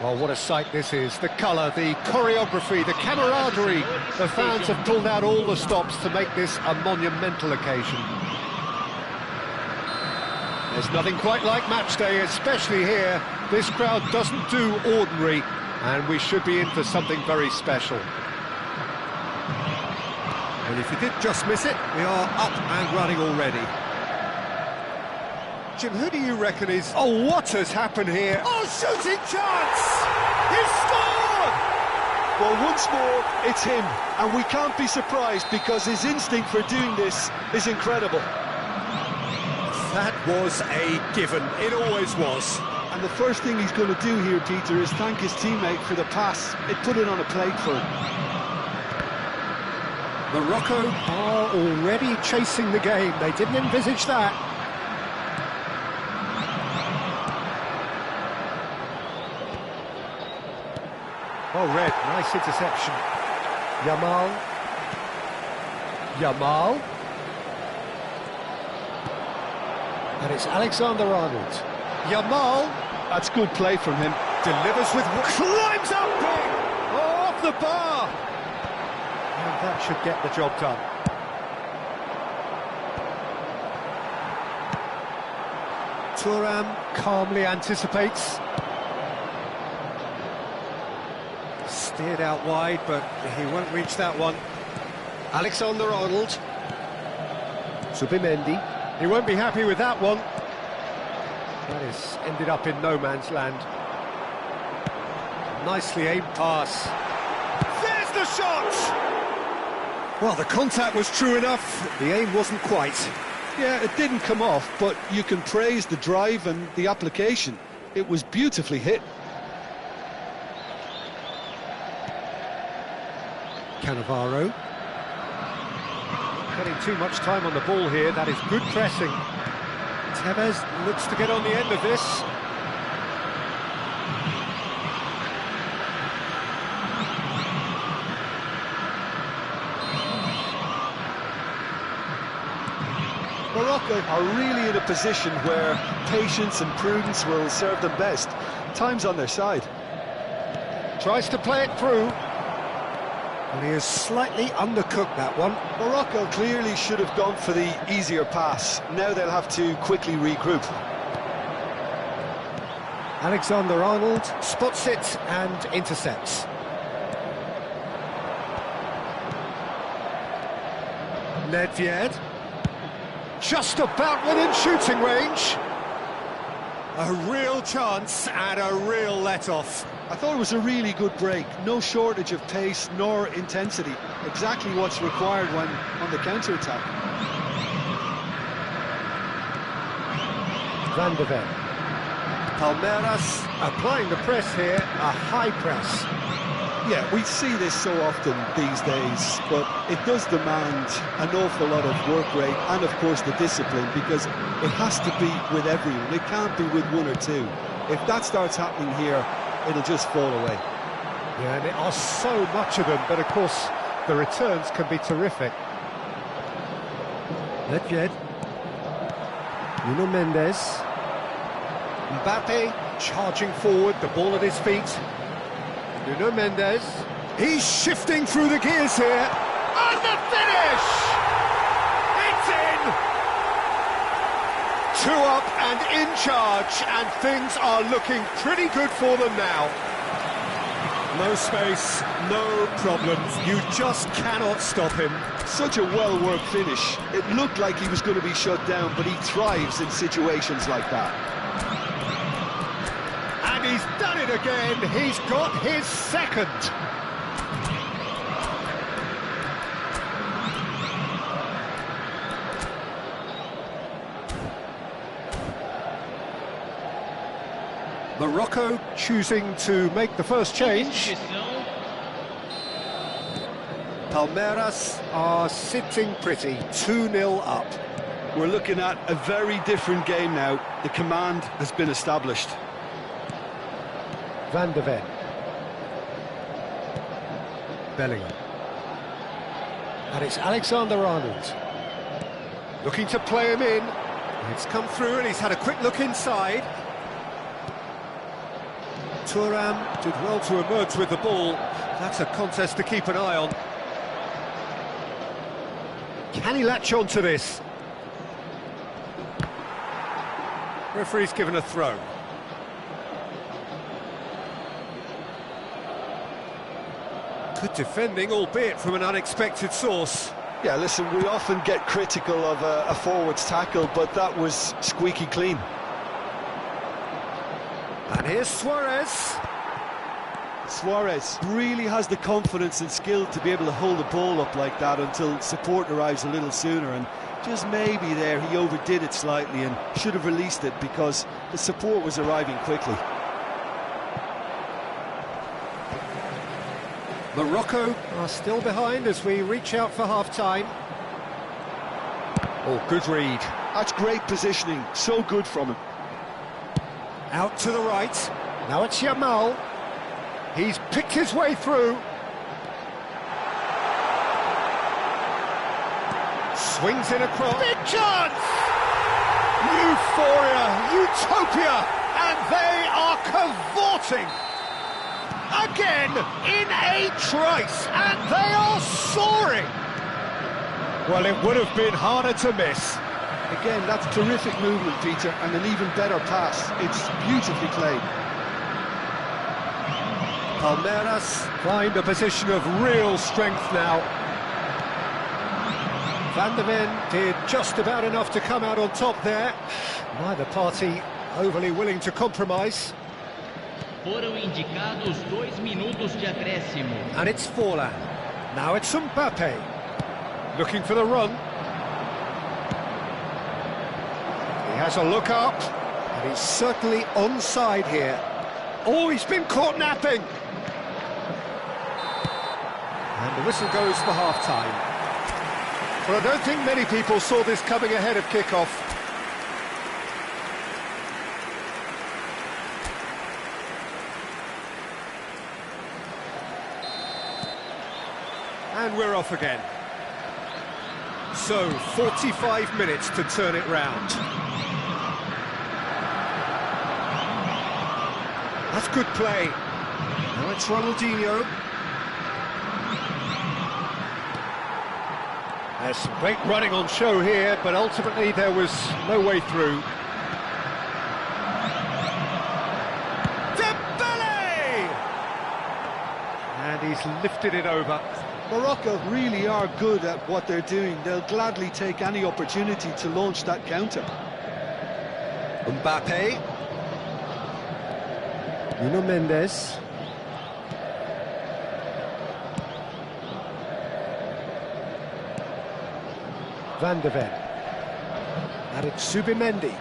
Well, what a sight this is. The colour, the choreography, the camaraderie. The fans have pulled out all the stops to make this a monumental occasion. There's nothing quite like match day, especially here. This crowd doesn't do ordinary, and we should be in for something very special. And if you did just miss it, we are up and running already. Jim, who do you reckon is... Oh, what has happened here? Oh, shooting chance! He's scored! Well, once more, it's him. And we can't be surprised because his instinct for doing this is incredible. That was a given. It always was. And the first thing he's going to do here, Peter, is thank his teammate for the pass. It put it on a plate for him. Morocco are already chasing the game. They didn't envisage that. Oh, Red, nice interception. Yamal. And it's Alexander-Arnold. Yamal. That's good play from him. Delivers with... Climbs up big! Oh, off the bar! And that should get the job done. Thuram calmly anticipates. Steered out wide, but he won't reach that one. Alexander-Arnold. Subimendi. He won't be happy with that one. That has ended up in no man's land. Nicely aimed pass. There's the shot! Well, the contact was true enough. The aim wasn't quite. Yeah, it didn't come off, but you can praise the drive and the application. It was beautifully hit. Cannavaro. Getting too much time on the ball here. That is good pressing. Tevez looks to get on the end of this. Morocco are really in a position where patience and prudence will serve them best. Time's on their side. Tries to play it through. And he has slightly undercooked that one. Morocco clearly should have gone for the easier pass. Now they'll have to quickly regroup. Alexander-Arnold spots it and intercepts. Nedved. Just about within shooting range. A real chance and a real let-off. I thought it was a really good break. No shortage of pace nor intensity. Exactly what's required when on the counter-attack. Van de Ven. Palmeiras applying the press here, a high press. Yeah, we see this so often these days, but it does demand an awful lot of work rate and, of course, the discipline, because it has to be with everyone. It can't be with one or two. If that starts happening here, it'll just fall away. Yeah, and there are so much of them, but of course the returns can be terrific. Nedved. Nuno Mendes. Mbappe charging forward, the ball at his feet. Nuno Mendes. He's shifting through the gears here. And the finish! It's in! 2 up and in charge, and things are looking pretty good for them now. No space, no problems. You just cannot stop him. Such a well-worked finish. It looked like he was going to be shut down, but he thrives in situations like that. And he's done it again. He's got his second. Morocco choosing to make the first change. Palmeiras are sitting pretty, 2-0 up. We're looking at a very different game now. The command has been established. Van de Ven. Bellingham. And it's Alexander-Arnold. Looking to play him in. It's come through and he's had a quick look inside. Thuram did well to emerge with the ball. That's a contest to keep an eye on. Can he latch on to this? Referee's given a throw. Good defending, albeit from an unexpected source. Yeah, listen, we often get critical of a forward's tackle, but that was squeaky clean. And here's Suarez. Suarez really has the confidence and skill to be able to hold the ball up like that until support arrives a little sooner, and just maybe there he overdid it slightly and should have released it because the support was arriving quickly. Morocco are still behind as we reach out for half-time. Oh, good read. That's great positioning, so good from him. Out to the right. Now it's Yamal. He's picked his way through. Swings in across. Big chance! Euphoria, utopia, and they are cavorting. Again, in a trice, and they are soaring. Well, it would have been harder to miss. Again, that's terrific movement, Peter, and an even better pass. It's beautifully played. Palmeiras find a position of real strength now. Van der Ven did just about enough to come out on top there. Neither party overly willing to compromise. Foram indicados 2 minutos de acréscimo. And it's Forlan. Now it's Mbappe. Looking for the run. He has a look up, and he's certainly onside here. Oh, he's been caught napping. And the whistle goes for half-time. Well, I don't think many people saw this coming ahead of kick-off. And we're off again. So, 45 minutes to turn it round. That's good play. Now it's Ronaldinho. There's some great running on show here, but ultimately there was no way through. Dembele! And he's lifted it over. Morocco really are good at what they're doing. They'll gladly take any opportunity to launch that counter. Mbappe. Nuno Mendes. Van der Ven. And it's Subimendi.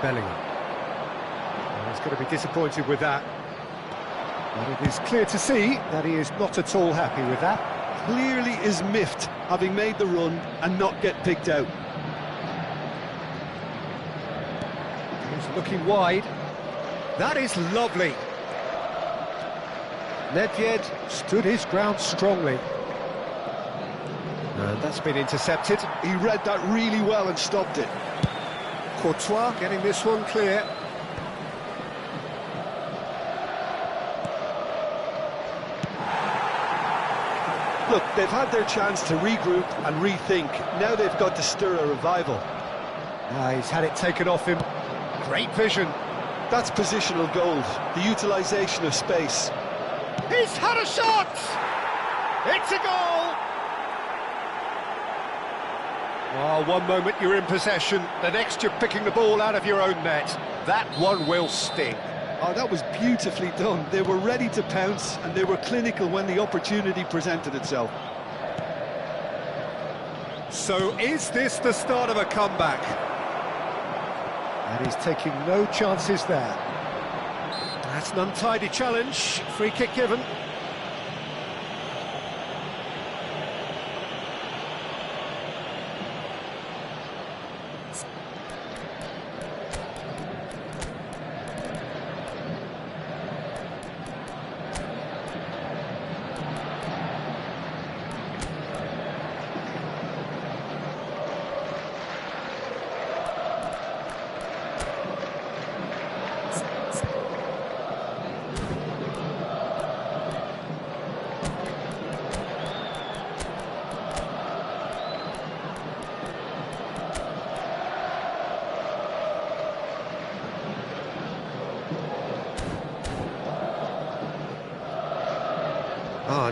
Bellingham. He's going to be disappointed with that. But it is clear to see that he is not at all happy with that. Clearly is miffed, having made the run and not get picked out. He's looking wide. That is lovely. Nedved stood his ground strongly. And that's been intercepted. He read that really well and stopped it. Courtois getting this one clear. Look, they've had their chance to regroup and rethink. Now they've got to stir a revival. He's had it taken off him. Great vision. That's positional gold, the utilisation of space. He's had a shot! It's a goal! Oh, one moment you're in possession, the next you're picking the ball out of your own net. That one will sting. Oh, that was beautifully done. They were ready to pounce, and they were clinical when the opportunity presented itself. So is this the start of a comeback? And he's taking no chances there. That's an untidy challenge. Free kick given.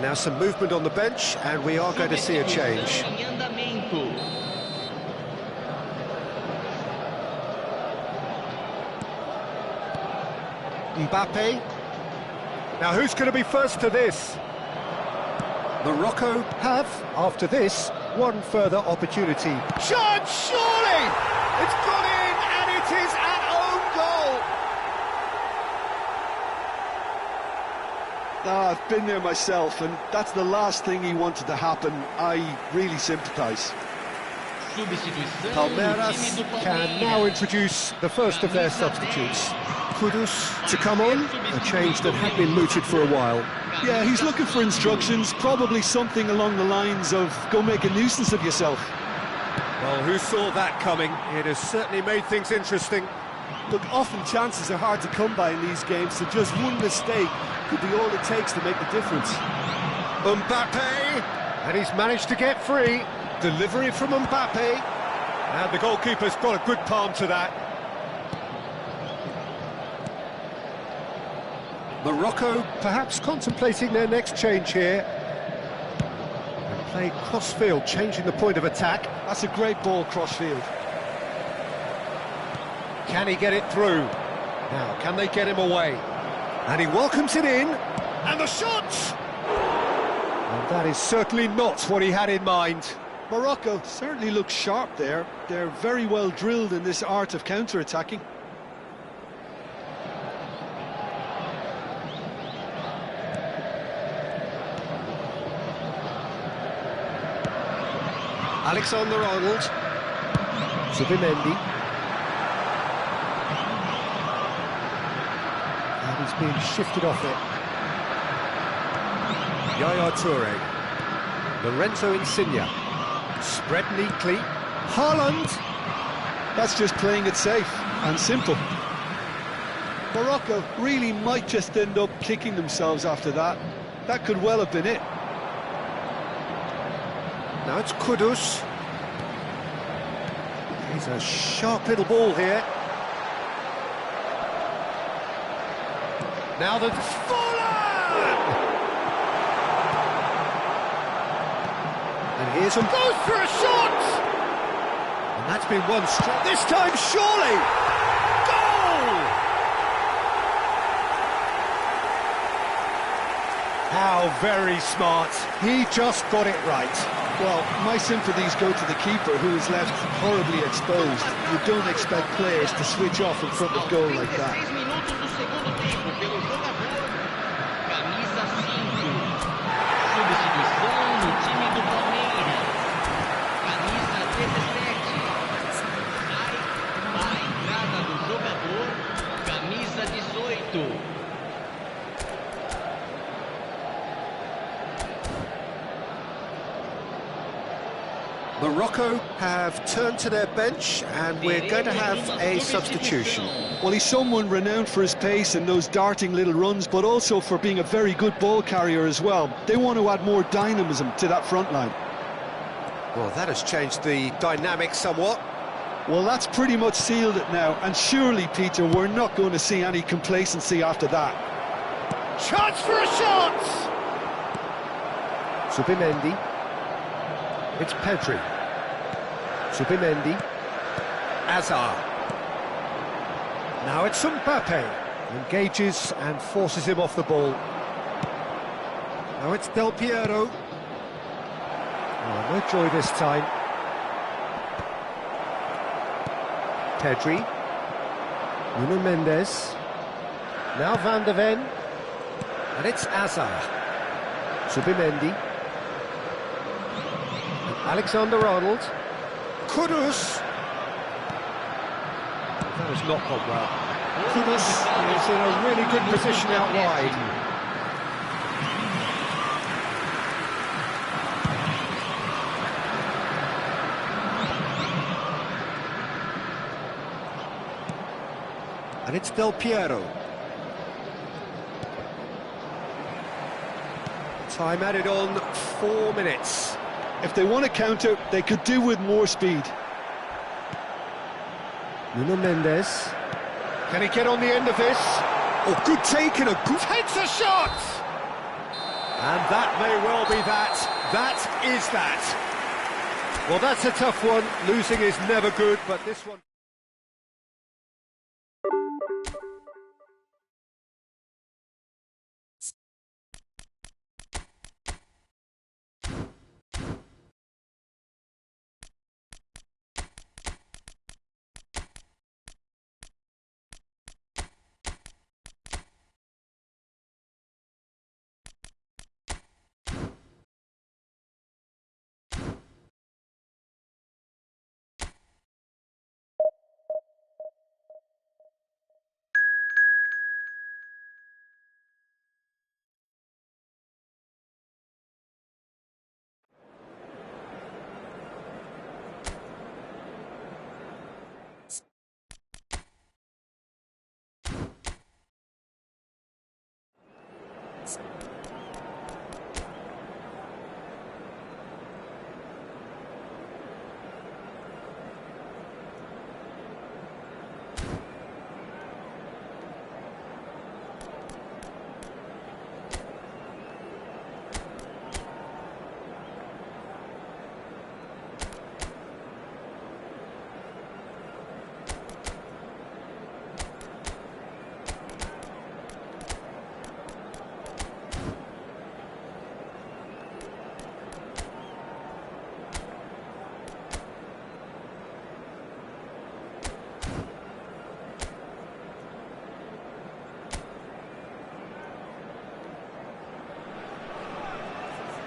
Now some movement on the bench, and we are going to see a change. Mbappe. Now who's going to be first to this? Morocco have, after this, one further opportunity. Shot, surely! It's gone in, and it is an own goal! I've been there myself, and that's the last thing he wanted to happen. I really sympathise. Palmeiras can now introduce the first of their substitutes. Kudus to come on, a change that had been mooted for a while. Yeah, he's looking for instructions, probably something along the lines of, go make a nuisance of yourself. Well, who saw that coming? It has certainly made things interesting. Look, often chances are hard to come by in these games, so just one mistake could be all it takes to make the difference. Mbappe, and he's managed to get free. Delivery from Mbappe. And the goalkeeper's got a good palm to that. Morocco perhaps contemplating their next change here. And play cross-field, changing the point of attack. That's a great ball cross-field. Can he get it through? Now, can they get him away? And he welcomes it in. And the shot! And that is certainly not what he had in mind. Morocco certainly looks sharp there. They're very well drilled in this art of counter-attacking. Alexander-Arnold. Zubimendi. And he's being shifted off it. Yaya Toure. Lorenzo Insigne. Spread neatly. Haaland. That's just playing it safe and simple. Morocco really might just end up kicking themselves after that. That could well have been it. Now it's Kudus. He's a sharp little ball here. Now the fallen! And here's him. Goes for a shot! And that's been one strike. This time, surely! Goal! How very smart. He just got it right. Well, my sympathies go to the keeper, who is left horribly exposed. You don't expect players to switch off in front of goal like that. Morocco have turned to their bench, and we're going to have a substitution. Well, he's someone renowned for his pace and those darting little runs, but also for being a very good ball carrier as well. They want to add more dynamism to that front line. Well, that has changed the dynamic somewhat. Well, that's pretty much sealed it now, and surely, Peter, we're not going to see any complacency after that. Chance for a shot! Zubimendi. It's Pedri. Zubimendi. Azar. Now it's Mbappe. Engages and forces him off the ball. Now it's Del Piero. Oh, no joy this time. Pedri. Nuno Mendes. Now Van de Ven. And it's Azar. Zubimendi. Alexander-Arnold. Kudus. That has not gone well. Kudus is in a really good position out wide. And it's Del Piero. Time added on 4 minutes. If they want to counter, they could do with more speed. Nuno Mendes. Can he get on the end of this? Oh, good take and a good... Takes a shot! And that may well be that. That is that. Well, that's a tough one. Losing is never good, but this one...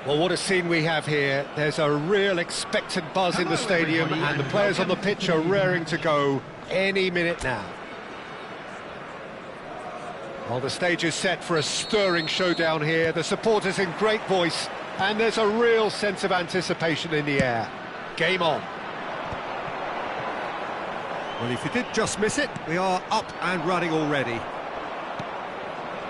Well, what a scene we have here. There's a real expectant buzz in the stadium, and the players on the pitch are raring to go any minute now. Well, the stage is set for a stirring showdown here. The supporters in great voice, and there's a real sense of anticipation in the air. Game on. Well, if you did just miss it, we are up and running already.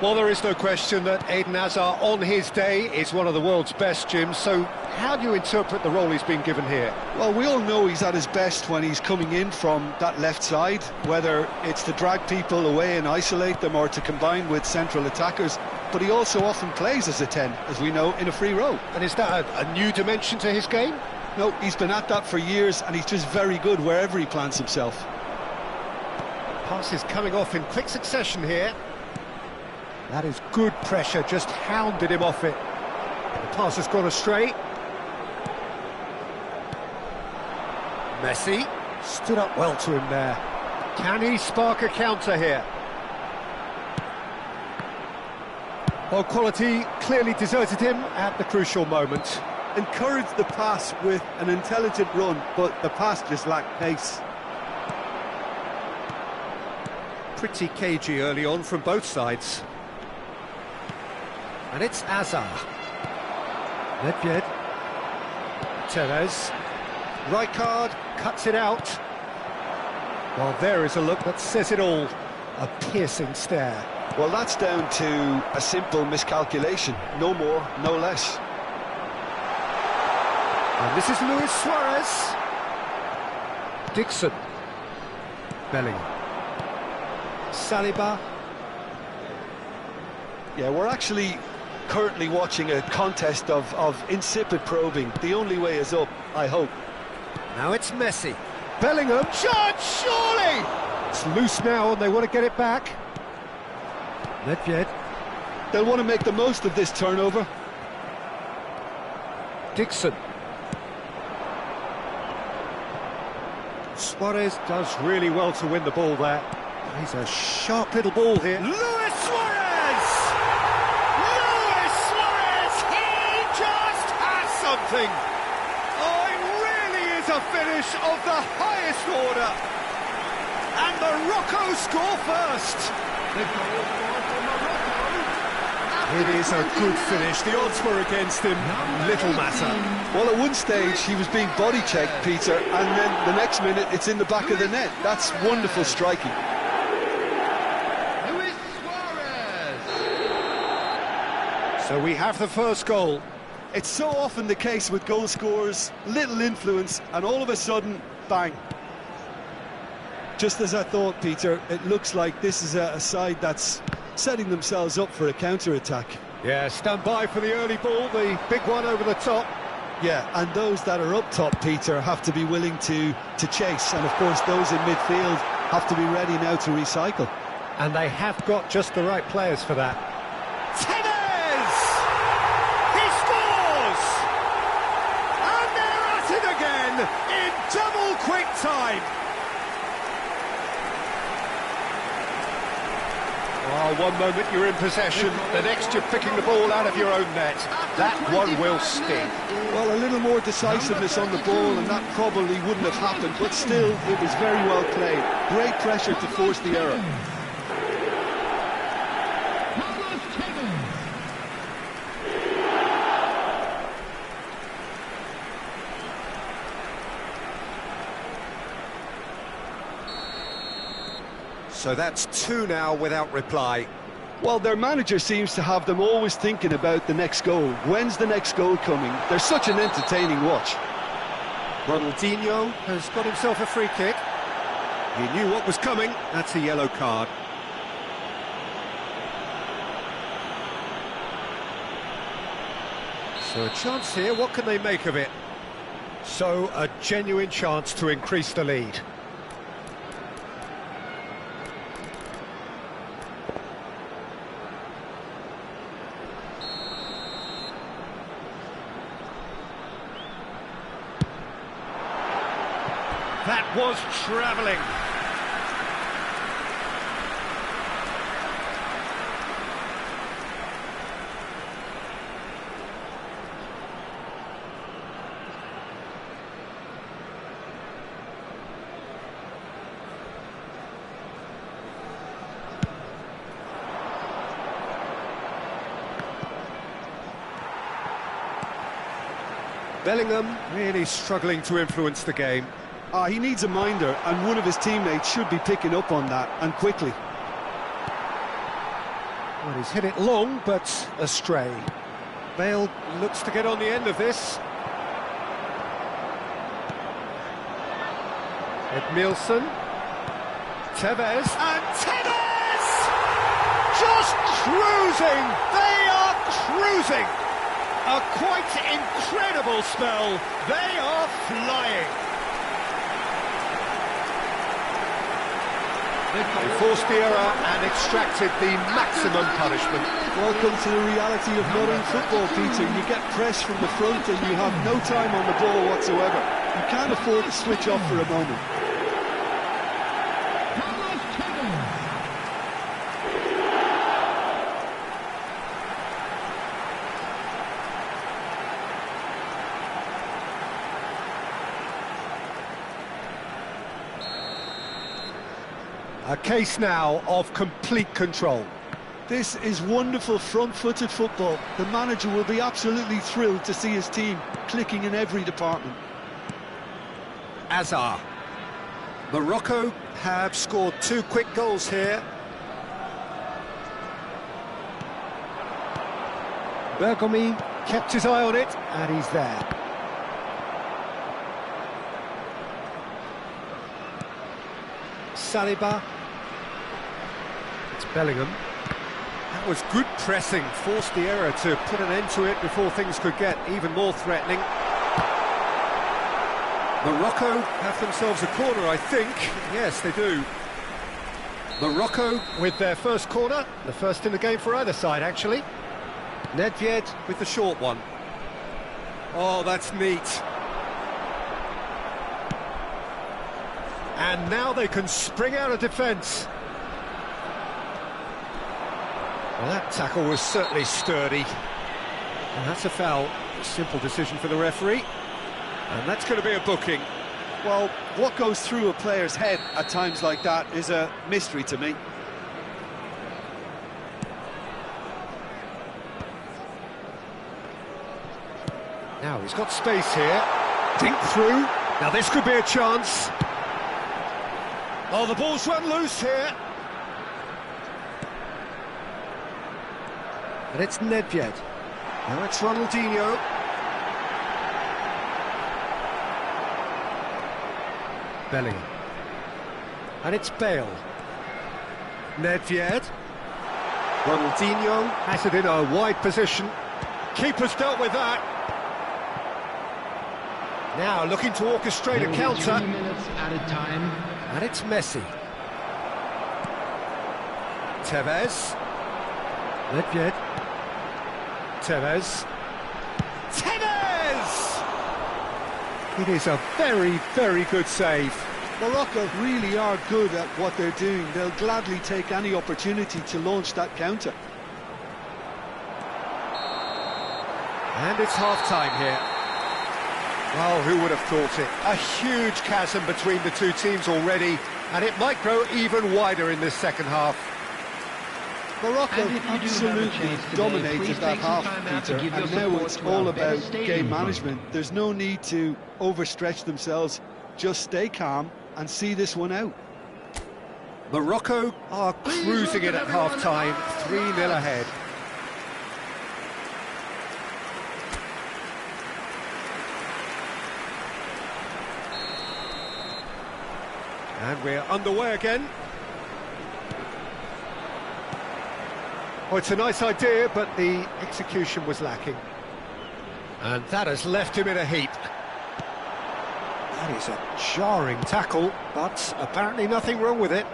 Well, there is no question that Eden Hazard, on his day, is one of the world's best, Jim. So how do you interpret the role he's been given here? Well, we all know he's at his best when he's coming in from that left side, whether it's to drag people away and isolate them or to combine with central attackers. But he also often plays as a 10, as we know, in a free role. And is that a new dimension to his game? No, he's been at that for years, and he's just very good wherever he plants himself. Pass is coming off in quick succession here. That is good pressure, just hounded him off it. The pass has gone astray. Messi stood up well to him there. Can he spark a counter here? Well, quality clearly deserted him at the crucial moment. Encouraged the pass with an intelligent run, but the pass just lacked pace. Pretty cagey early on from both sides. And it's Hazard. Nedved. Tevez. Rijkaard cuts it out. Well, there is a look that says it all. A piercing stare. Well, that's down to a simple miscalculation. No more, no less. And this is Luis Suarez. Dixon. Bellingham. Saliba. Yeah, we're actually currently watching a contest of insipid probing. The only way is up, I hope. Now it's Messi. Bellingham. Shot, surely! It's loose now and they want to get it back. Nedved. They'll want to make the most of this turnover. Dixon. Suarez does really well to win the ball there. He's a sharp little ball here. Luis Suarez! Luis Suarez! He just has something! Oh, it really is a finish of the highest order. And the Morocco score first. It is a good finish. The odds were against him. Little matter. Well, at one stage he was being body checked, Peter, and then the next minute it's in the back of the net. That's wonderful striking. Luis Suarez. So we have the first goal. It's so often the case with goal scorers, little influence, and all of a sudden, bang. Just as I thought, Peter, it looks like this is a side that's setting themselves up for a counter-attack. Yeah, stand by for the early ball, the big one over the top. Yeah, and those that are up top, Peter, have to be willing to chase. And, of course, those in midfield have to be ready now to recycle. And they have got just the right players for that. Tevez! He scores! And they're at it again in double quick time. Oh, one moment you're in possession, the next you're picking the ball out of your own net. That one will sting. Well, a little more decisiveness on the ball, and that probably wouldn't have happened, but still, it was very well played. Great pressure to force the error. So that's two now without reply. Well, their manager seems to have them always thinking about the next goal. When's the next goal coming? They're such an entertaining watch. Ronaldinho has got himself a free kick. He knew what was coming. That's a yellow card. So a chance here, what can they make of it? So a genuine chance to increase the lead. That was travelling. Bellingham really struggling to influence the game. He needs a minder, and one of his teammates should be picking up on that, and quickly. Well, he's hit it long, but astray. Bale looks to get on the end of this. Edmilson. Tevez. And Tevez! Just cruising! They are cruising! A quite incredible spell. They are flying. They forced the error and extracted the maximum punishment. Welcome to the reality of modern football, Peter. You get press from the front and you have no time on the ball whatsoever. You can't afford to switch off for a moment. A case now of complete control. This is wonderful front-footed football. The manager will be absolutely thrilled to see his team clicking in every department. Azar. Morocco have scored 2 quick goals here. Bergomi kept his eye on it, and he's there. Saliba. It's Bellingham. That was good pressing, forced the error to put an end to it before things could get even more threatening. Morocco have themselves a corner, I think. Yes, they do. Morocco with their first corner, the first in the game for either side, actually. Nedved with the short one. Oh, that's neat. And now they can spring out of defence. Well, that tackle was certainly sturdy. And that's a foul. A simple decision for the referee. And that's going to be a booking. Well, what goes through a player's head at times like that is a mystery to me. Now he's got space here. Dink through. Now this could be a chance. Oh, the ball's run loose here. And it's Nedved. Now it's Ronaldinho. Bellingham. And it's Bale. Nedved. Ronaldinho has it in a wide position. Keeper's dealt with that. Now looking to orchestrate a counter. 2 minutes at a time. And it's Messi. Tevez. Nedved. Tevez. Tevez! It is a very, very good save. Morocco really are good at what they're doing. They'll gladly take any opportunity to launch that counter. And it's half-time here. Well, who would have thought it? A huge chasm between the two teams already, and it might grow even wider in this second half. Morocco absolutely dominated that half, Peter, and now it's all about game management. There's no need to overstretch themselves. Just stay calm and see this one out. Morocco are cruising it at half-time, 3-0 ahead. And we're underway again. Well, it's a nice idea, but the execution was lacking. And that has left him in a heap. That is a jarring tackle, but apparently nothing wrong with it.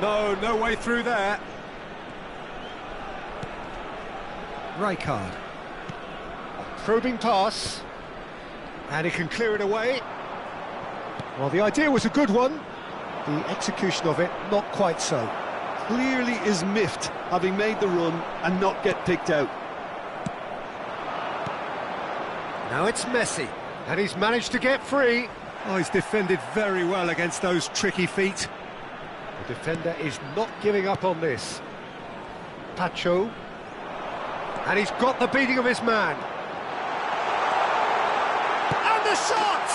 No way through there. Rijkaard. A probing pass. And he can clear it away. Well, the idea was a good one. The execution of it, not quite so. Clearly is miffed, having made the run and not get picked out. Now it's Messi, and he's managed to get free. Oh, he's defended very well against those tricky feet. The defender is not giving up on this. Pacho. And he's got the beating of his man. And the shot!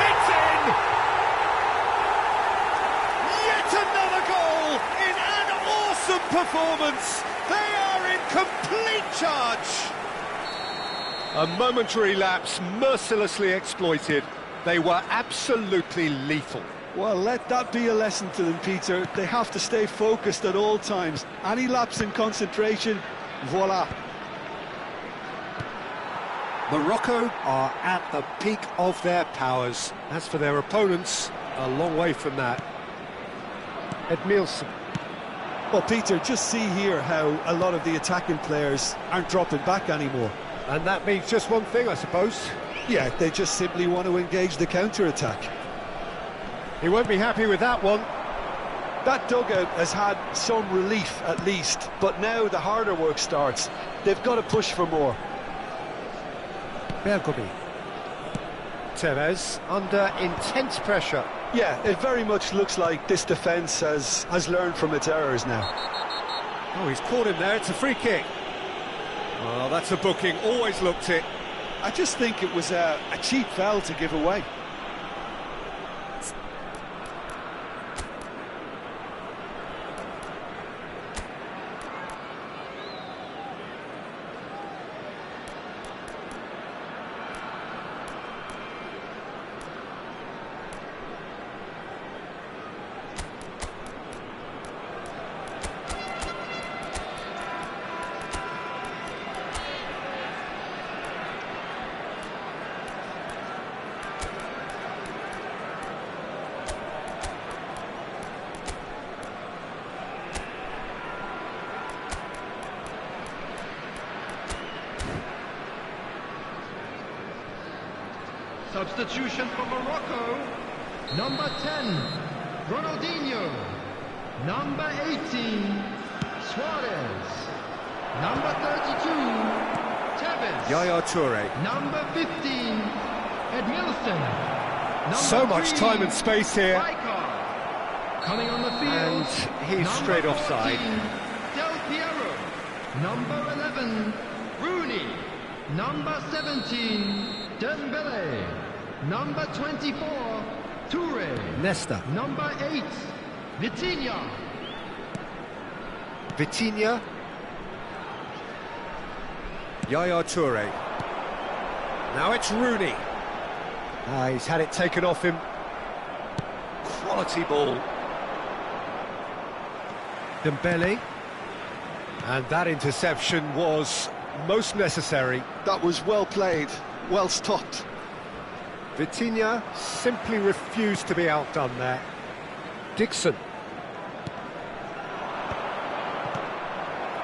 It's in! Yet another goal in an awesome performance. They are in complete charge. A momentary lapse mercilessly exploited. They were absolutely lethal. Well, let that be a lesson to them, Peter. They have to stay focused at all times. Any lapse in concentration, voila. Morocco are at the peak of their powers. As for their opponents, a long way from that. Edmilson. Well, Peter, just see here how a lot of the attacking players aren't dropping back anymore. And that means just one thing, I suppose. Yeah, they just simply want to engage the counter-attack. He won't be happy with that one. That dugout has had some relief, at least, but now the harder work starts. They've got to push for more. Bergomi. Tevez under intense pressure. Yeah, it very much looks like this defence has learned from its errors now. Oh, he's caught him there. It's a free kick. Well, that's a booking. Always looked it. I just think it was a cheap foul to give away. Substitution for Morocco. Number 10, Ronaldinho. Number 18, Suarez. Number 32, Tevez. Yaya Toure. Number 15, Edmilson. Number So much 3, time and space here. Rijkaard. Coming on the field. And he's number straight 14, offside. Del Piero. Number 11, Rooney. Number 17, Dembele. Number 24, Toure. Nesta. Number 8, Vitinha. Vitinha. Yaya Toure. Now it's Rooney. He's had it taken off him. Quality ball. Dembele. And that interception was most necessary. That was well played, well stopped. Vitinha simply refused to be outdone there. Dixon.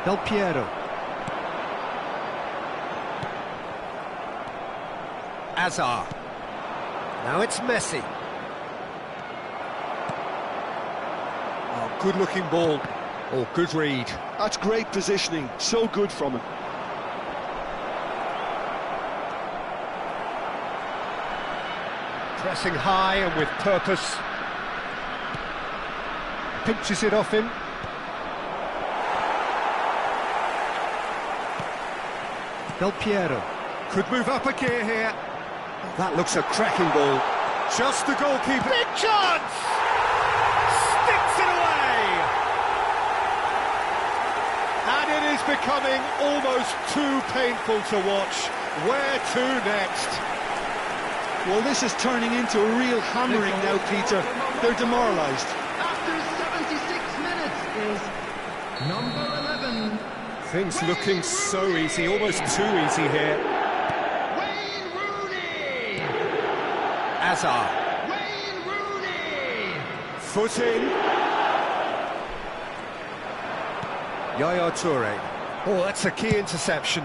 Del Piero. Azar. Now it's Messi. Oh, good-looking ball. Oh, good read. That's great positioning, so good from him. Pressing high and with purpose. Pinches it off him. Del Piero. Could move up a gear here. That looks a cracking ball. Just the goalkeeper. Big chance! Sticks it away! And it is becoming almost too painful to watch. Where to next? Well, this is turning into a real hammering now, Peter. They're demoralised. After 76 minutes is number 11. Things looking so easy, almost too easy here. Wayne Rooney! Azar. Wayne Rooney! Foot in. Yaya Toure. Oh, that's a key interception.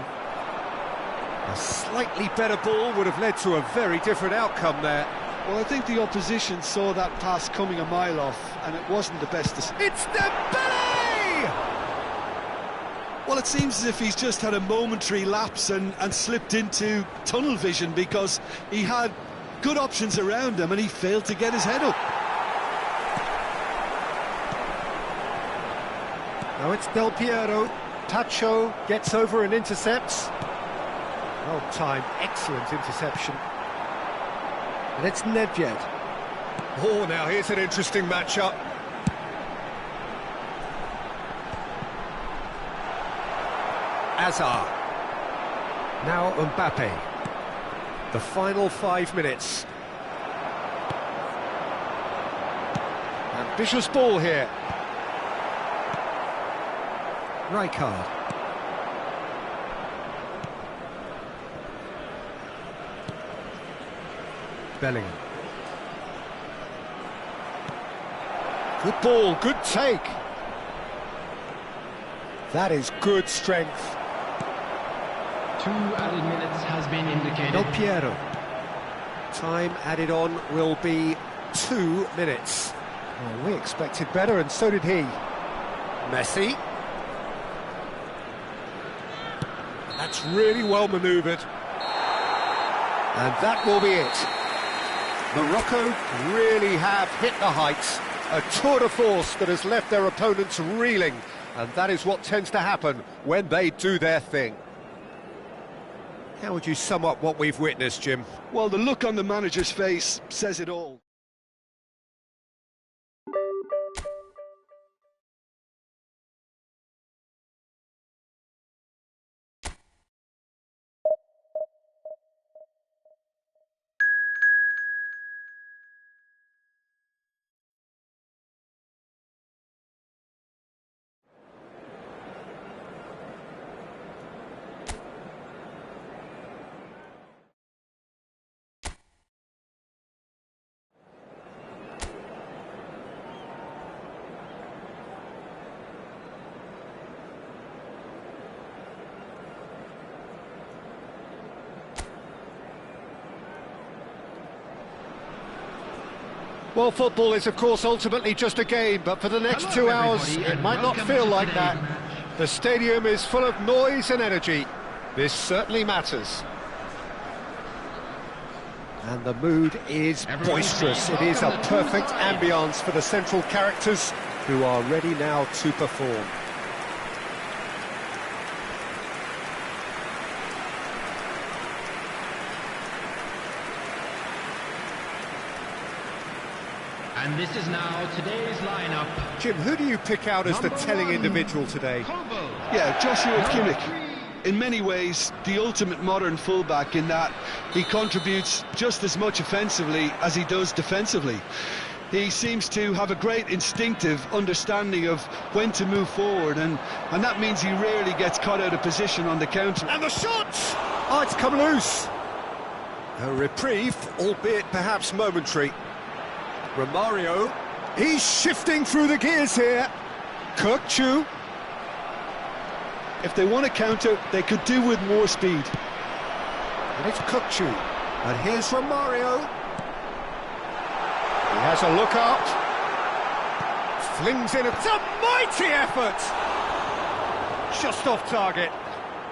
A slightly better ball would have led to a very different outcome there. Well, I think the opposition saw that pass coming a mile off, and it wasn't the best. It's Dembele! Well, it seems as if he's just had a momentary lapse and slipped into tunnel vision, because he had good options around him and he failed to get his head up. Now it's Del Piero. Tacho gets over and intercepts. Well timed, excellent interception. And it's Nedved. Oh, now here's an interesting matchup. Azar. Now Mbappe. The final 5 minutes. Ambitious ball here. Rijkaard. Bellingham. Good ball, good take. That is good strength. 2 added minutes has been indicated. Del Piero. Time added on will be 2 minutes. Well, we expected better, and so did he. Messi. That's really well manoeuvred. And that will be it. Morocco really have hit the heights. A tour de force that has left their opponents reeling. And that is what tends to happen when they do their thing. How would you sum up what we've witnessed, Jim? Well, the look on the manager's face says it all. Well, football is, of course, ultimately just a game, but for the next 2 hours, it might not feel like that. The stadium is full of noise and energy. This certainly matters. And the mood is boisterous. It is a perfect ambience for the central characters who are ready now to perform. And this is now today's lineup. Jim, who do you pick out as the telling individual today? Yeah, Joshua Kimmich. in many ways, the ultimate modern fullback in that he contributes just as much offensively as he does defensively. He seems to have a great instinctive understanding of when to move forward, and that means he rarely gets caught out of position on the counter. And the shot! Oh, it's come loose. A reprieve, albeit perhaps momentary. Romario, he's shifting through the gears here. Kirkchu. If they want to counter, they could do with more speed. And it's Kirkchu. And here's Romario. He has a look up. Flings in. It's a mighty effort. Just off target.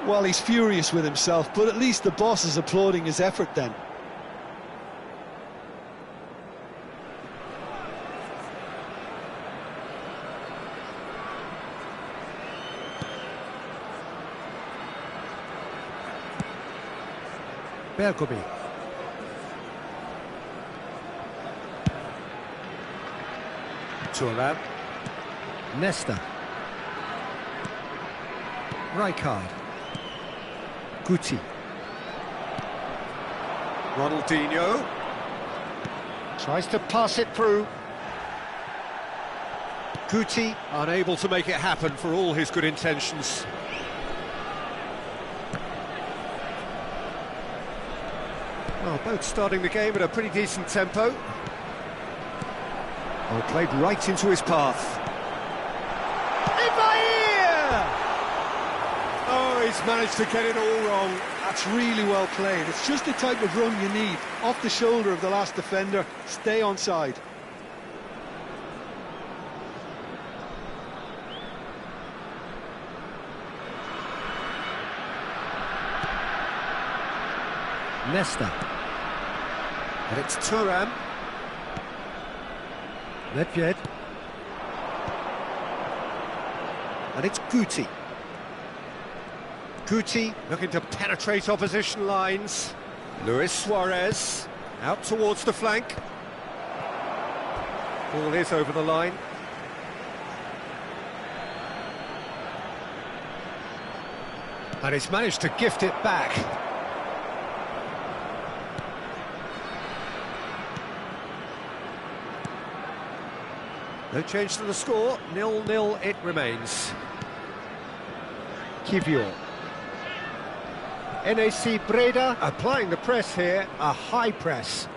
Well, he's furious with himself, but at least the boss is applauding his effort then. Bergomi. Thuram. Nesta. Rijkaard. Guti. Ronaldinho. Tries to pass it through. Guti unable to make it happen for all his good intentions. Well, both starting the game at a pretty decent tempo. Well, played right into his path. Oh, he's managed to get it all wrong. That's really well played. It's just the type of run you need. Off the shoulder of the last defender, stay onside. Nesta. And it's Thuram. Nedved. And it's Guti. Guti looking to penetrate opposition lines. Luis Suarez out towards the flank. Ball is over the line. And he's managed to gift it back. No change to the score, 0-0 it remains. Kivior. NAC Breda applying the press here, a high press.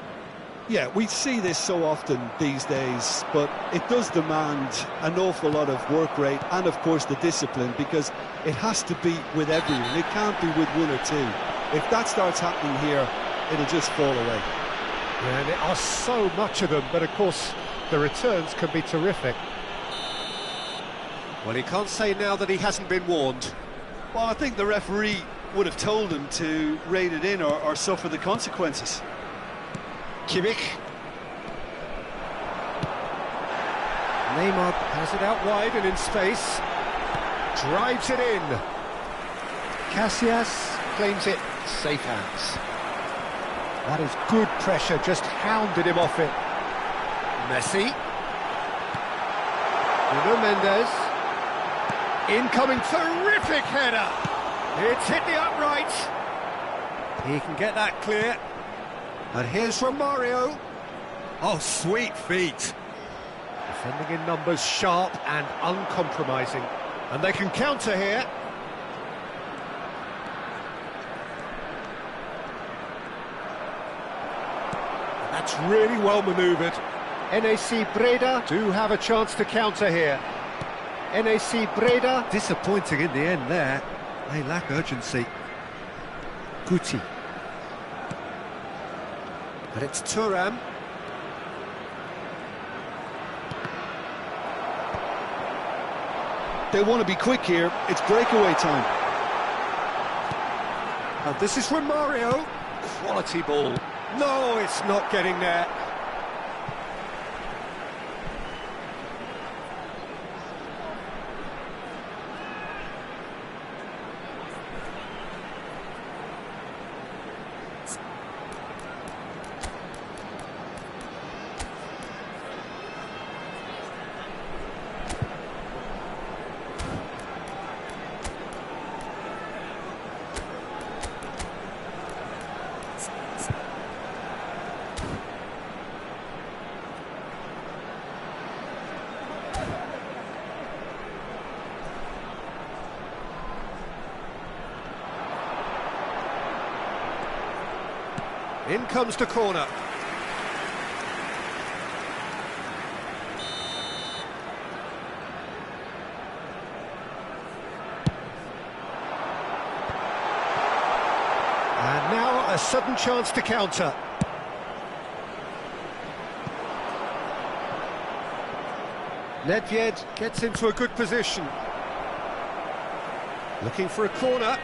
Yeah, we see this so often these days, but it does demand an awful lot of work rate and, of course, the discipline, because it has to be with everyone. It can't be with one or two. If that starts happening here, it'll just fall away. Yeah, and there are so much of them, but of course, the returns can be terrific. Well, he can't say now that he hasn't been warned. Well, I think the referee would have told him to rein it in or suffer the consequences. Kimmich. Neymar has it out wide and in space. Drives it in. Casillas claims it. Safe hands. That is good pressure, just hounded him off it. Messi. Nuno Mendes. Incoming terrific header. It's hit the upright. He can get that clear. And here's Romario. Oh, sweet feet. Defending in numbers, sharp and uncompromising. And they can counter here. That's really well manoeuvred. NAC Breda do have a chance to counter here. NAC Breda disappointing in the end there. They lack urgency. Guti. And it's Thuram. They want to be quick here. It's breakaway time. And this is Romario. Quality ball. No, it's not getting there. In comes the corner. And now a sudden chance to counter. Nedved gets into a good position. Looking for a corner.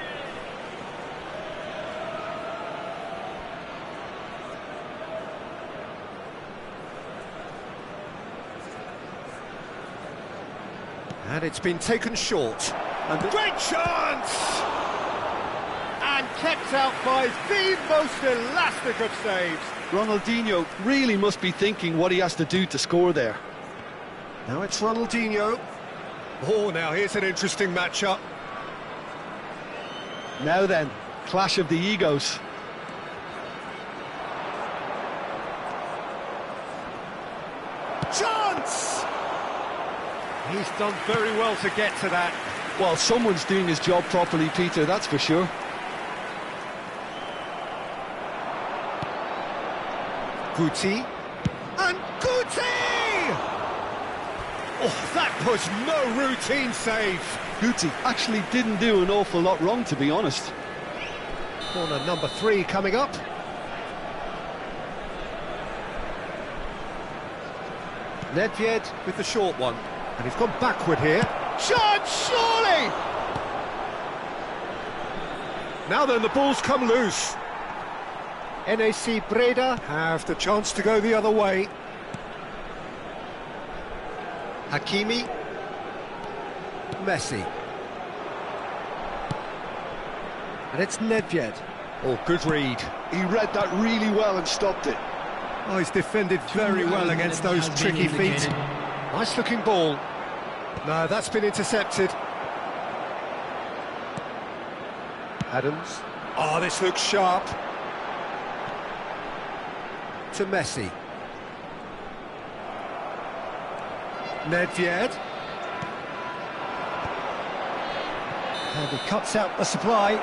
And it's been taken short. And Great chance! And kept out by the most elastic of saves. Ronaldinho really must be thinking what he has to do to score there. now it's Ronaldinho. Oh, now here's an interesting matchup. Now then, clash of the egos. Chance! He's done very well to get to that. Well, someone's doing his job properly, Peter, that's for sure. Guti. And Guti! Oh, that was no routine save. Guti actually didn't do an awful lot wrong, to be honest. Corner number 3 coming up. Nedved with the short one. And he's gone backward here. Chance, surely! Now then, the ball's come loose. NAC Breda have the chance to go the other way. Hakimi. Messi. And it's Nedved. Oh, good read. He read that really well and stopped it. Oh, he's defended very well against those tricky feet. Nice looking ball. No, that's been intercepted. Adams. Oh, this looks sharp. To Messi. Nedved. And he cuts out the supply.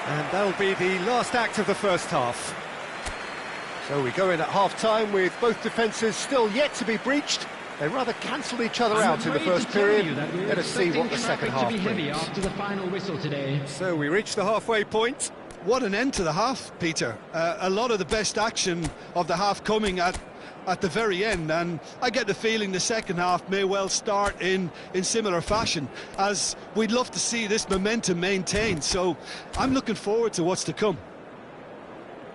And that'll be the last act of the first half. So we go in at half-time with both defences still yet to be breached. They rather cancelled each other out in the first period. Let us see what the second half brings. After the final whistle today. So we reach the halfway point. What an end to the half, Peter. A lot of the best action of the half coming at the very end, and I get the feeling the second half may well start in similar fashion, as we'd love to see this momentum maintained. So I'm looking forward to what's to come.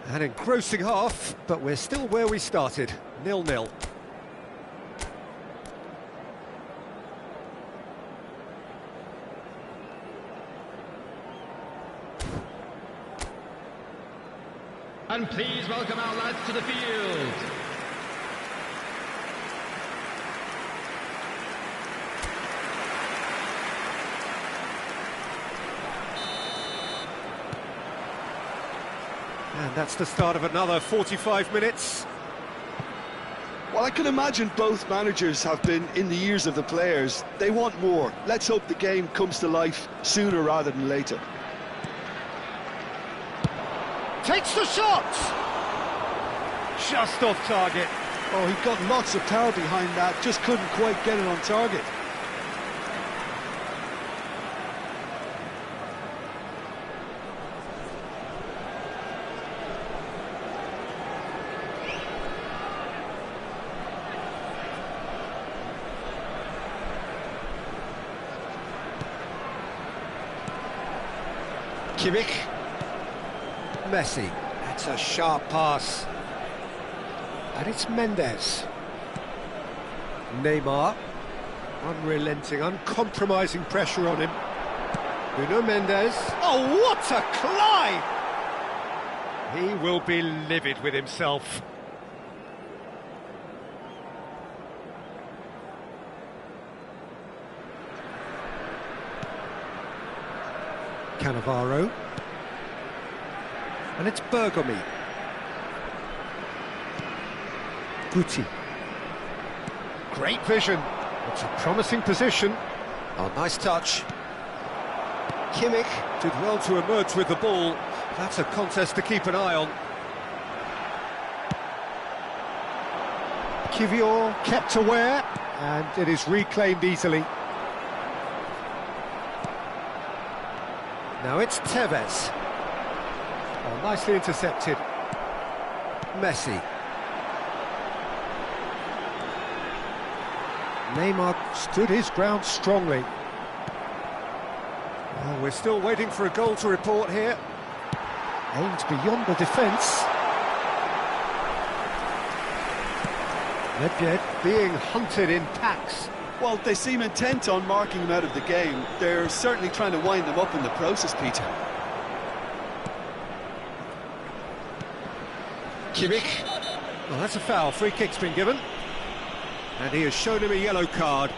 An engrossing half, but we're still where we started, 0-0. And please welcome our lads to the field. And that's the start of another 45 minutes. Well, I can imagine both managers have been in the ears of the players. They want more. Let's hope the game comes to life sooner rather than later. Takes the shot! Just off target. Oh, he got lots of power behind that, just couldn't quite get it on target. Kimmich. Messi. That's a sharp pass. And it's Mendes. Neymar. Unrelenting, uncompromising pressure on him. Bruno Mendes. Oh, what a climb! He will be livid with himself. Cannavaro. And it's Bergomi. Guti. Great vision. It's a promising position. Oh, nice touch. Kimmich did well to emerge with the ball. That's a contest to keep an eye on. Kivior kept aware, and it is reclaimed easily. Now it's Tevez. Oh, nicely intercepted. Messi. Neymar stood his ground strongly. Oh, we're still waiting for a goal to report here. Aimed beyond the defence. Nedved being hunted in packs. Well, they seem intent on marking him out of the game. They're certainly trying to wind him up in the process, Peter. Kimmich. Well, that's a foul. Free kick's been given. And he has shown him a yellow card.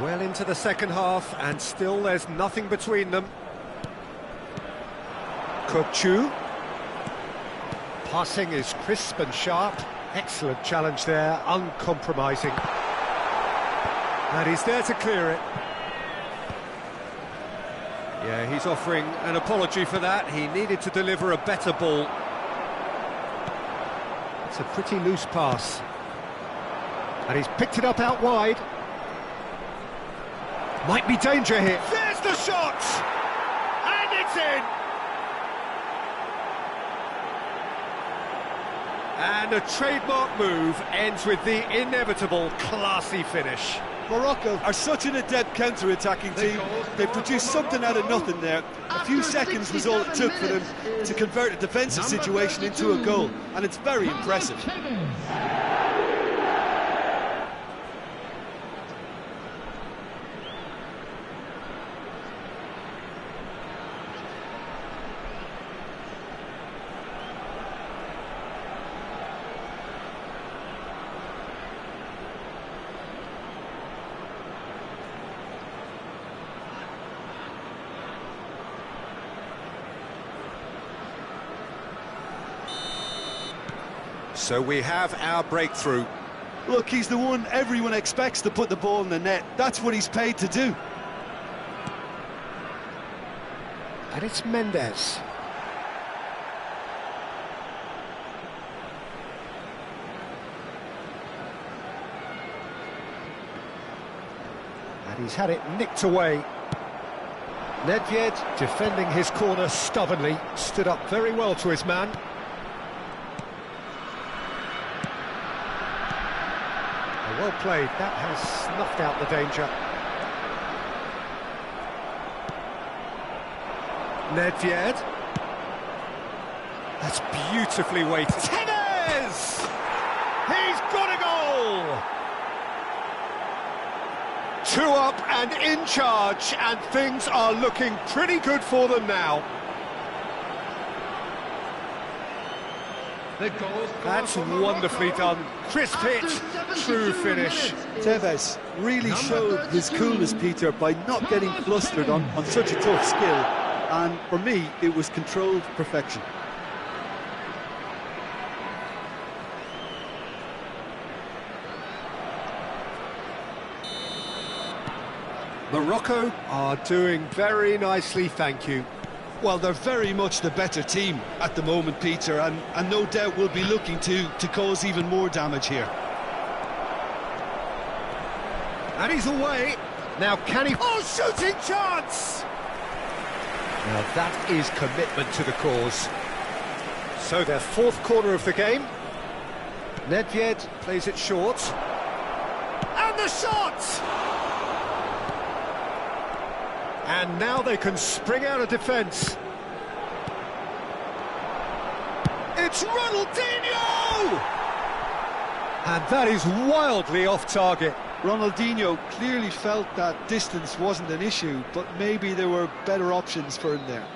Well into the second half, and still there's nothing between them. Kokchu. Passing is crisp and sharp. Excellent challenge there, uncompromising. And he's there to clear it. Yeah, he's offering an apology for that. He needed to deliver a better ball. It's a pretty loose pass. And he's picked it up out wide. Might be danger here. There's the shot! And it's in! And a trademark move ends with the inevitable classy finish. Morocco are such an adept counter-attacking team. They produced something out of nothing there. A few seconds was all it took for them to convert a defensive situation into a goal, and it's very impressive. So we have our breakthrough. Look, he's the one everyone expects to put the ball in the net. That's what he's paid to do. And it's Mendes. And he's had it nicked away. Nedved, defending his corner stubbornly, stood up very well to his man. Well played, that has snuffed out the danger. Nedved. That's beautifully weighted. Tevez! He's got a goal! 2 up and in charge, and things are looking pretty good for them now. That's wonderfully done. Crisp hit, true finish. Tevez really showed his coolness, Peter, by not getting flustered on such a tough skill. And for me, it was controlled perfection. Morocco are doing very nicely, thank you. Well, they're very much the better team at the moment, Peter, and no doubt will be looking to cause even more damage here. And he's away. Now can he... Oh, shooting chance! Now that is commitment to the cause. So their 4th corner of the game. Nedved plays it short. And the shot! And now they can spring out of defence. It's Ronaldinho! And that is wildly off target. Ronaldinho clearly felt that distance wasn't an issue, but maybe there were better options for him there.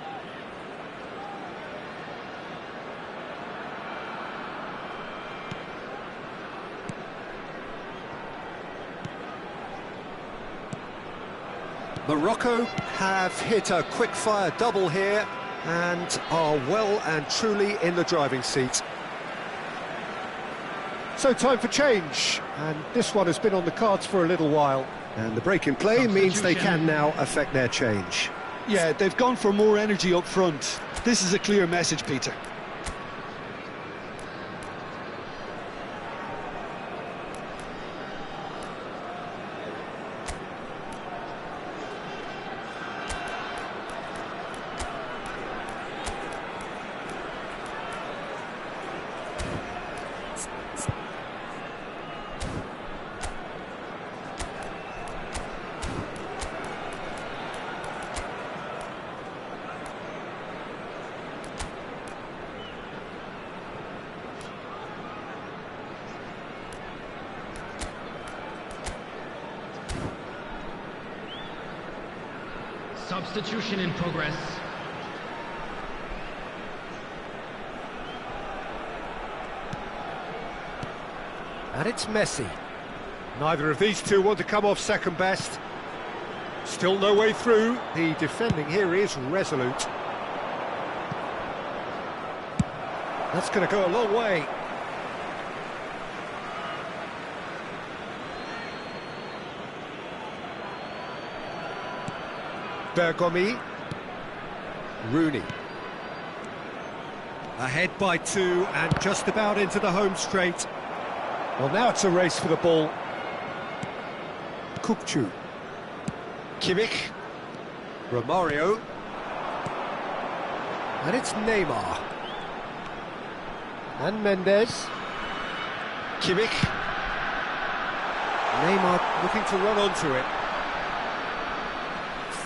Morocco have hit a quick-fire double here. and are well and truly in the driving seat. So time for change, and this one has been on the cards for a little while. And the break in play means they can now affect their change. Yeah, they've gone for more energy up front. This is a clear message, Peter. Substitution in progress. And it's Messi. Neither of these two want to come off second best. Still no way through. The defending here is resolute. That's going to go a long way. Bergomi, Rooney, ahead by 2 and just about into the home straight. Well, now it's a race for the ball. Kupchu, Kimmich, Romario, and it's Neymar. And Mendes, Kimmich, Neymar looking to run onto it.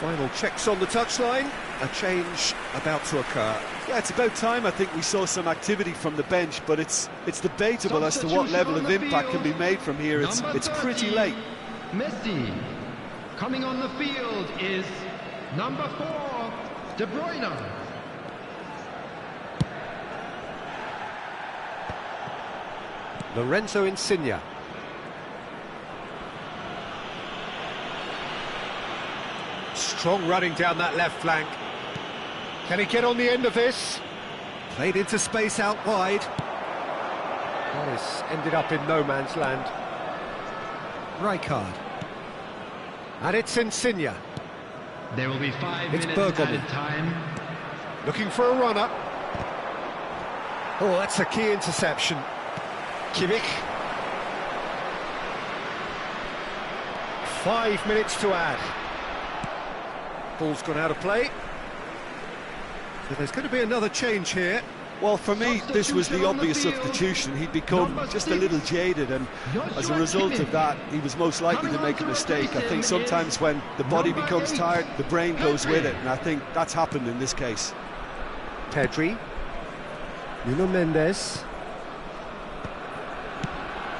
Final checks on the touchline, a change about to occur. Yeah, it's about time I think we saw some activity from the bench, but it's debatable as to what level of impact can be made from here. It's pretty late. Messi. Coming on the field is number 4, De Bruyne. Lorenzo Insigne. Strong running down that left flank. Can he get on the end of this? Played into space out wide. This ended up in no man's land. Rijkaard. And it's Insigne. There will be 5 It's minutes Bergomi. added time. Looking for a runner. Oh, that's a key interception. Kimmich. 5 minutes to add. Ball's gone out of play. So there's going to be another change here. Well, for me, this was the obvious substitution. He'd become just a little jaded, and as a result of that, he was most likely to make a mistake. I think sometimes when the body becomes tired, the brain goes with it, and I think that's happened in this case. Pedri. Nuno Mendes.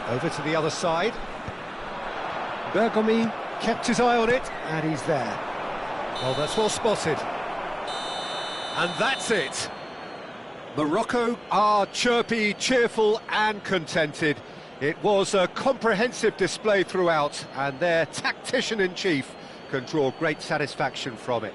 Over to the other side. Bergomi kept his eye on it, and he's there. Well, that's well spotted. And that's it. Morocco are chirpy, cheerful and contented. It was a comprehensive display throughout, and their tactician-in-chief can draw great satisfaction from it.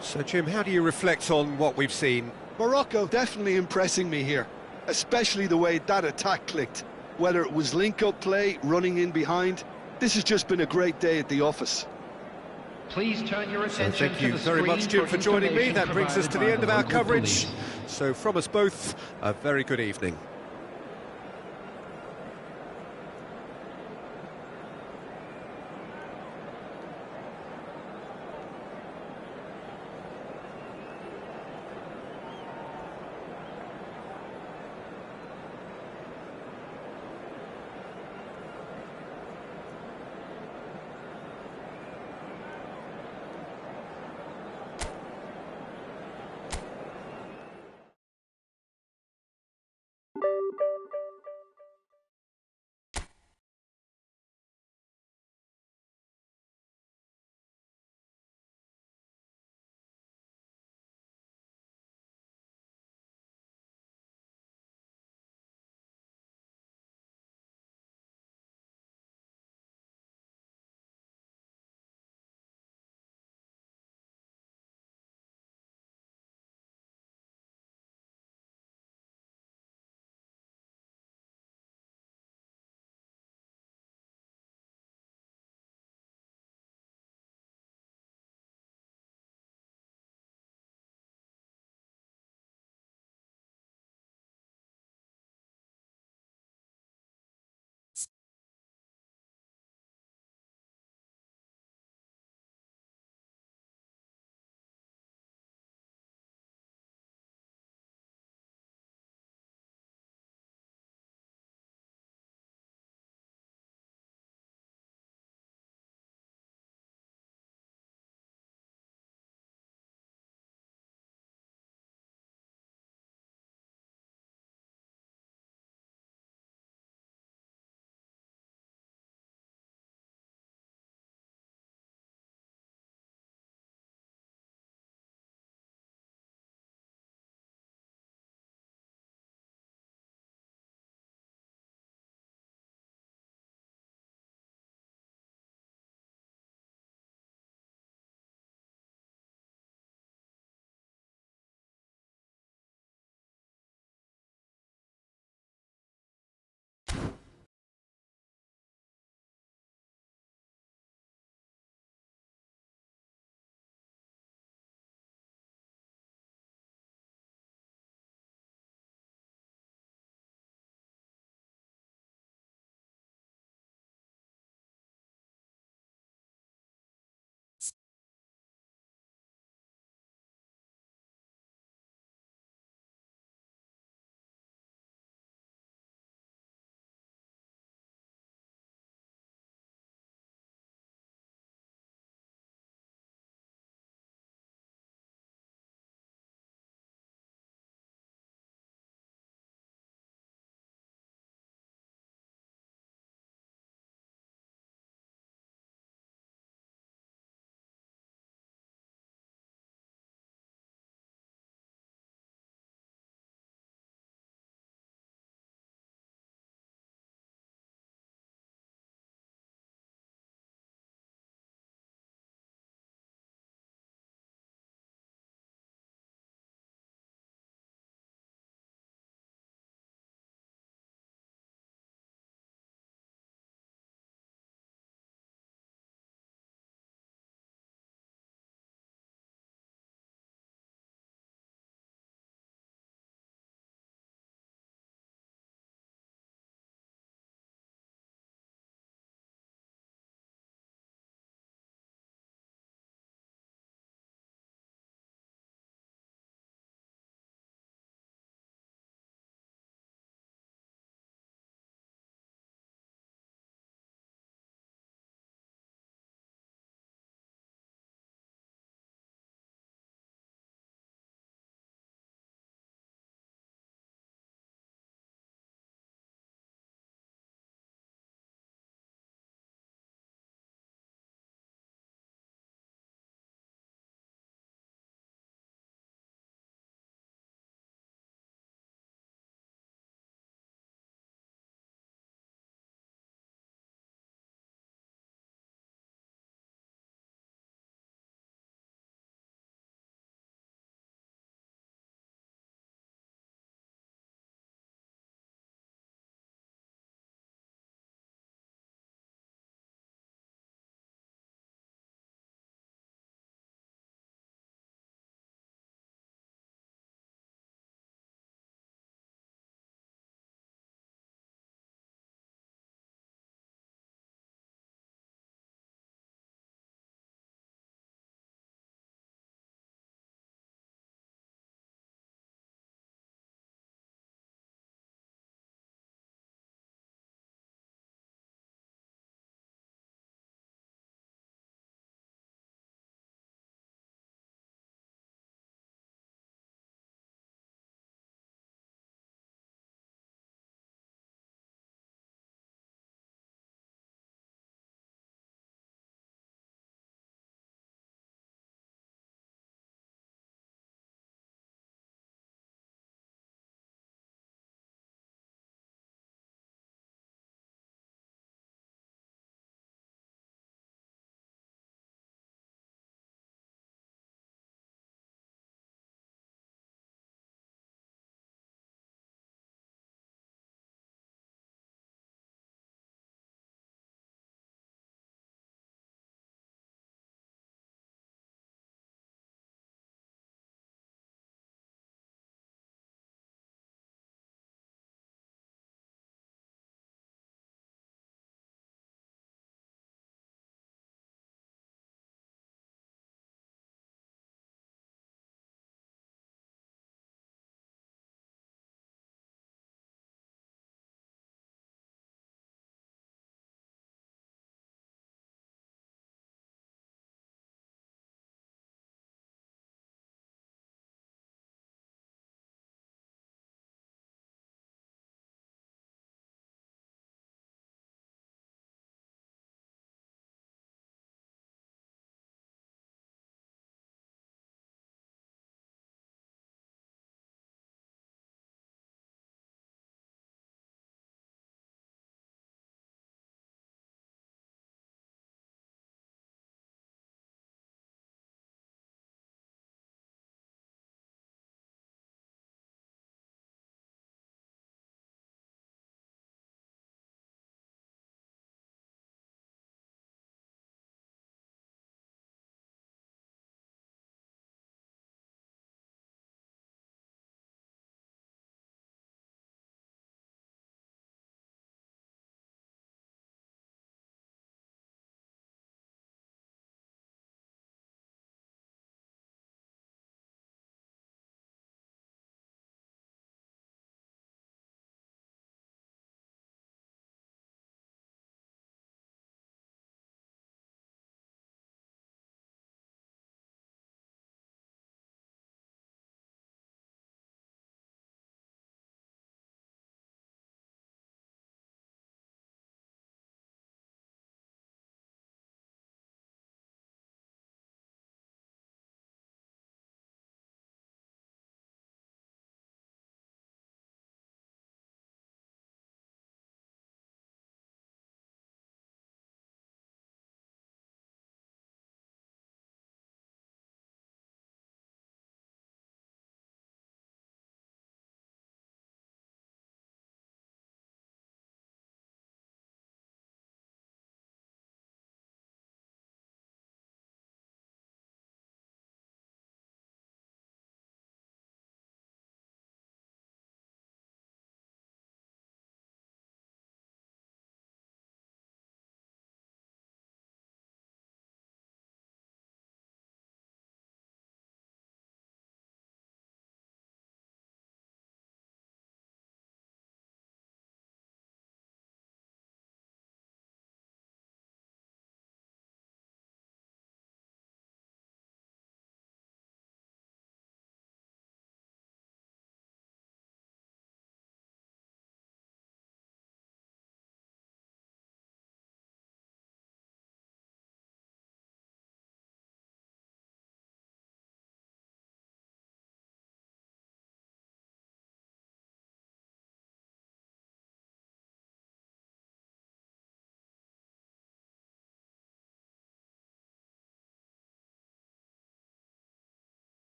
So, Jim, how do you reflect on what we've seen? Morocco definitely impressing me here, especially the way that attack clicked. Whether it was link-up play, running in behind, this has just been a great day at the office. Please turn your attention So thank you to the very much, screen Jim, for joining me. information That brings us to the provided end of by our the local coverage. police. So from us both, a very good evening.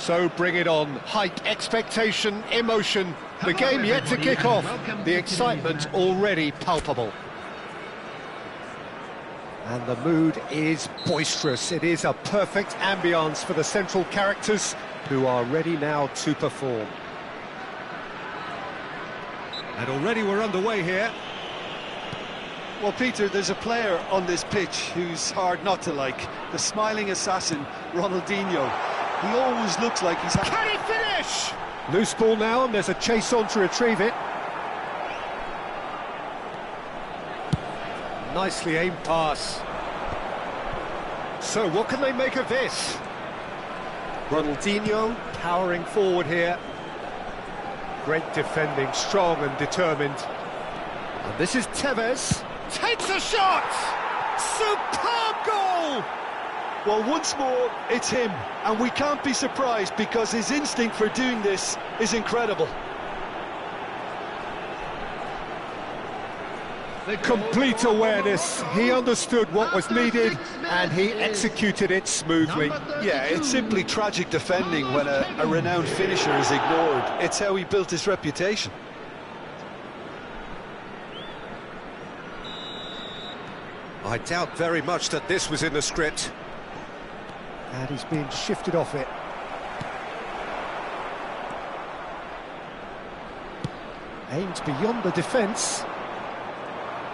So bring it on. Hype, expectation, emotion. The game yet to kick off. The excitement already palpable. And the mood is boisterous. It is a perfect ambience for the central characters who are ready now to perform. And already we're underway here. Well, Peter, there's a player on this pitch who's hard not to like. The smiling assassin, Ronaldinho. He always looks like he's... Can he finish? Loose ball now, and there's a chase on to retrieve it. Nicely aimed pass. So what can they make of this? Ronaldinho powering forward here. Great defending, strong and determined. And this is Tevez. Takes a shot! Superb goal! Well, once more, it's him. And we can't be surprised because his instinct for doing this is incredible. Complete awareness. He understood what was needed and he executed it smoothly. Yeah, it's simply tragic defending when a renowned finisher is ignored. It's how he built his reputation. I doubt very much that this was in the script. And he's being shifted off it. Aimed beyond the defence.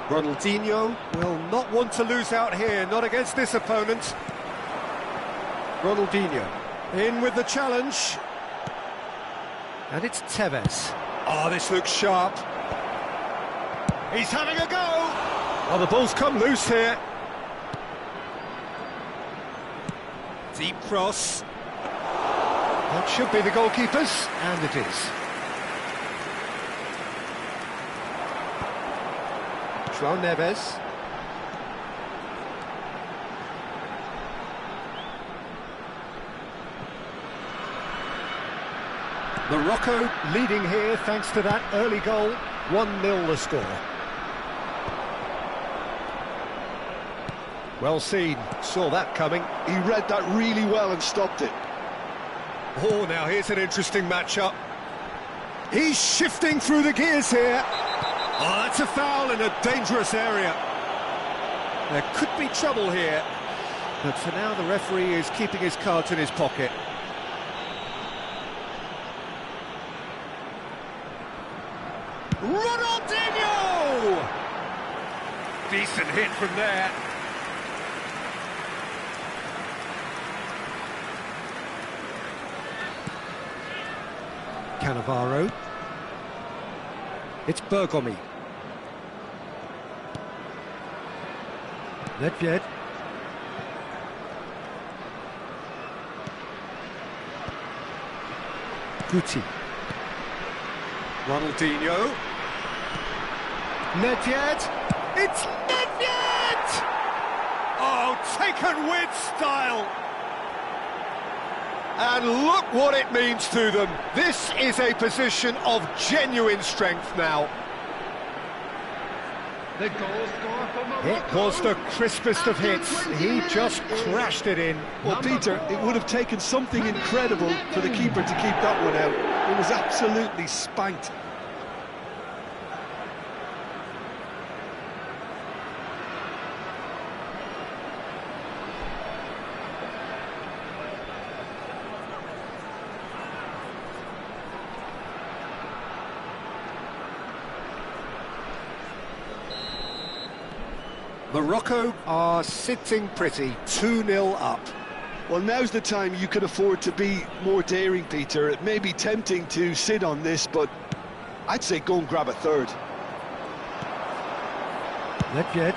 Ronaldinho will not want to lose out here, not against this opponent. Ronaldinho in with the challenge. And it's Tevez. Oh, this looks sharp. He's having a go. Oh, the ball's come loose here. Deep cross. That should be the goalkeeper's, and it is. João Neves. Morocco leading here thanks to that early goal. 1-0 the score. Well seen, saw that coming. He read that really well and stopped it. Oh, now here's an interesting matchup. He's shifting through the gears here. Oh, that's a foul in a dangerous area. There could be trouble here. But for now, the referee is keeping his cards in his pocket. Ronaldinho! Decent hit from there. Cannavaro. It's Bergomi. Nedved. Guti. Ronaldinho. Nedved. It's Nedved! Oh, taken with style. And look what it means to them. This is a position of genuine strength now. The goal scorer for Morocco. It was the crispest of hits. He just crashed it in. Well, Peter, it would have taken something incredible for the keeper to keep that one out. It was absolutely spanked. Morocco are sitting pretty, 2-0 up. Well, now's the time you can afford to be more daring, Peter. It may be tempting to sit on this, but I'd say go and grab a third. Nedved,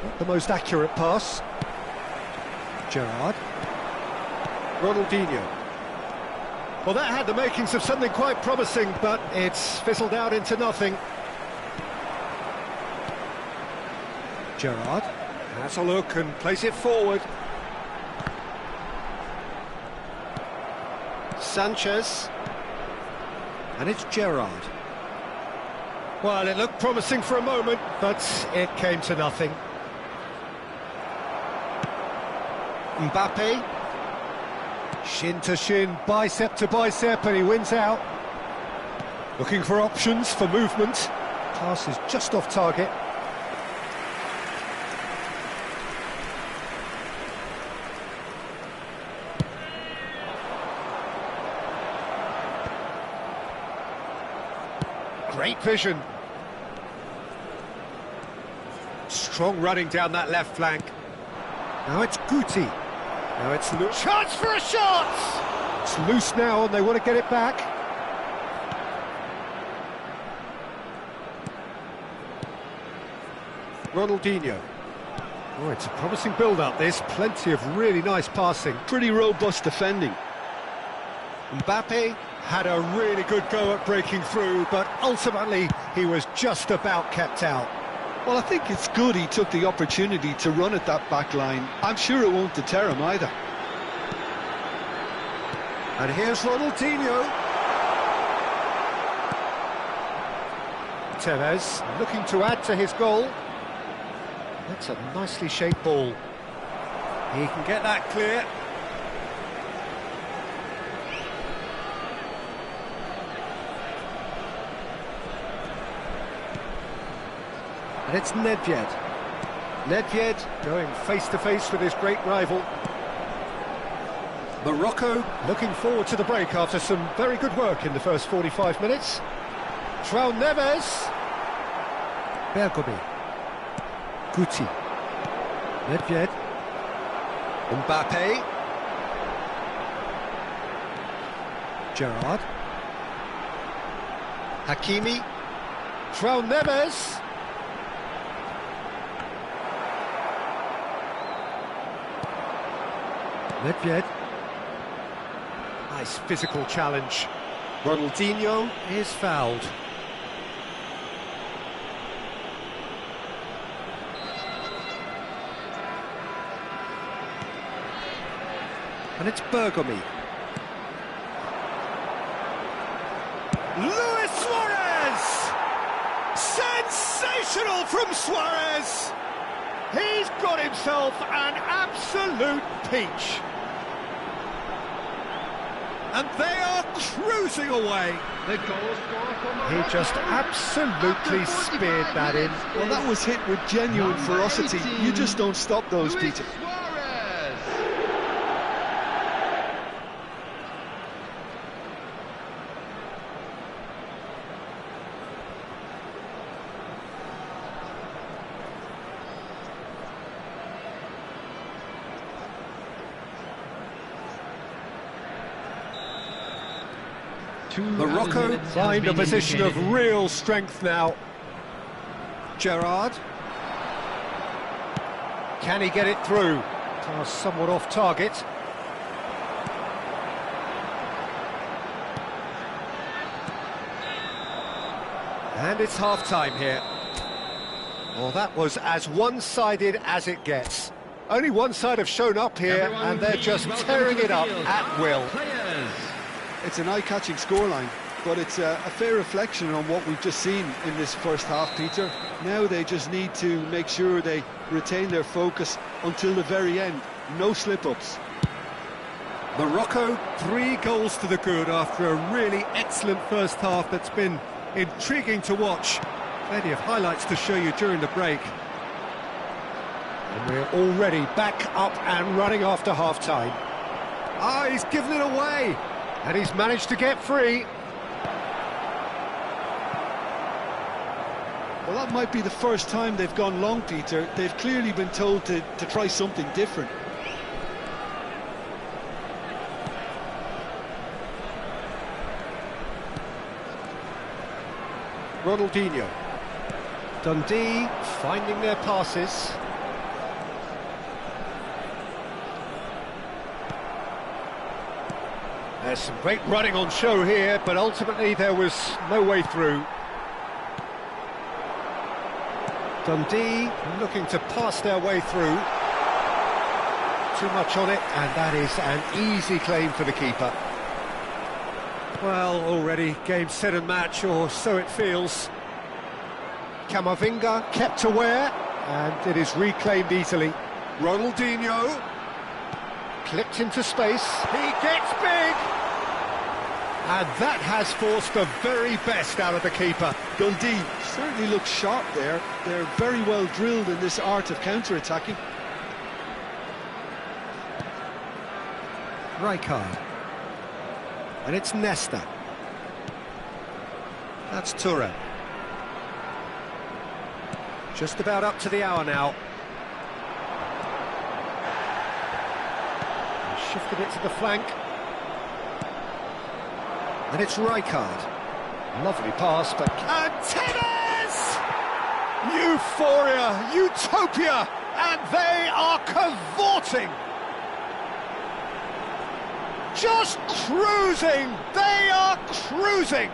not the most accurate pass. Gerrard. Ronaldinho. Well, that had the makings of something quite promising, but it's fizzled out into nothing. Gerrard has a look and plays it forward. Sanchez. And it's Gerrard. Well, it looked promising for a moment, but it came to nothing. Mbappe. Shin to shin, bicep to bicep, and he wins out. Looking for options for movement. Pass is just off target. Great vision. Strong running down that left flank. Now it's Guti. Now it's loose. Chance for a shot! It's loose now and they want to get it back. Ronaldinho. Oh, it's a promising build-up this. Plenty of really nice passing. Pretty robust defending. Mbappe had a really good go at breaking through, but ultimately he was just about kept out. Well, I think it's good he took the opportunity to run at that back line. I'm sure it won't deter him either. And here's Ronaldinho. Tevez looking to add to his goal. That's a nicely shaped ball. He can get that clear. And it's Nedved. Nedved going face-to-face with his great rival. Morocco looking forward to the break after some very good work in the first 45 minutes. João Neves. Bergomi. Guti. Nedved. Mbappe. Gerrard. Hakimi. João Neves. Nedved. Nice physical challenge. Ronaldinho is fouled. And it's Bergomi. Luis Suarez! Sensational from Suarez! He's got himself an absolute peach. And they are cruising away. The goal scorer for He Morocco. just absolutely speared that in. Well, that was hit with genuine ferocity. You just don't stop those, Luis Peter. Suarez. Morocco find a position of real strength now. Gerrard. Can he get it through? Pass somewhat off target. And it's half-time here. Well, that was as one-sided as it gets. Only one side have shown up here, Everyone and they're please just welcome tearing to the it up field at our will. Players. It's an eye-catching scoreline, but it's a fair reflection on what we've just seen in this first half, Peter. Now they just need to make sure they retain their focus until the very end. No slip-ups. Morocco, 3 goals to the good after a really excellent first half that's been intriguing to watch. Plenty of highlights to show you during the break. And we're already back up and running after half-time. Ah, he's given it away, and he's managed to get free. Well, that might be the first time they've gone long, Peter. They've clearly been told to try something different. Ronaldinho. Dundee finding their passes. There's some great running on show here, but ultimately there was no way through. Dundee looking to pass their way through. Too much on it, and that is an easy claim for the keeper. Well, already game, set and match, or so it feels. Camavinga kept aware, and it is reclaimed easily. Ronaldinho. Clipped into space, he gets big! And that has forced the very best out of the keeper. Dundee certainly looks sharp there. They're very well drilled in this art of counter-attacking. Rijkaard. And it's Nesta. That's Thuram. Just about up to the hour now. He's shifted it to the flank. And it's Rijkaard. Lovely pass, but... And tennis! Euphoria, utopia, and they are cavorting. Just cruising, they are cruising.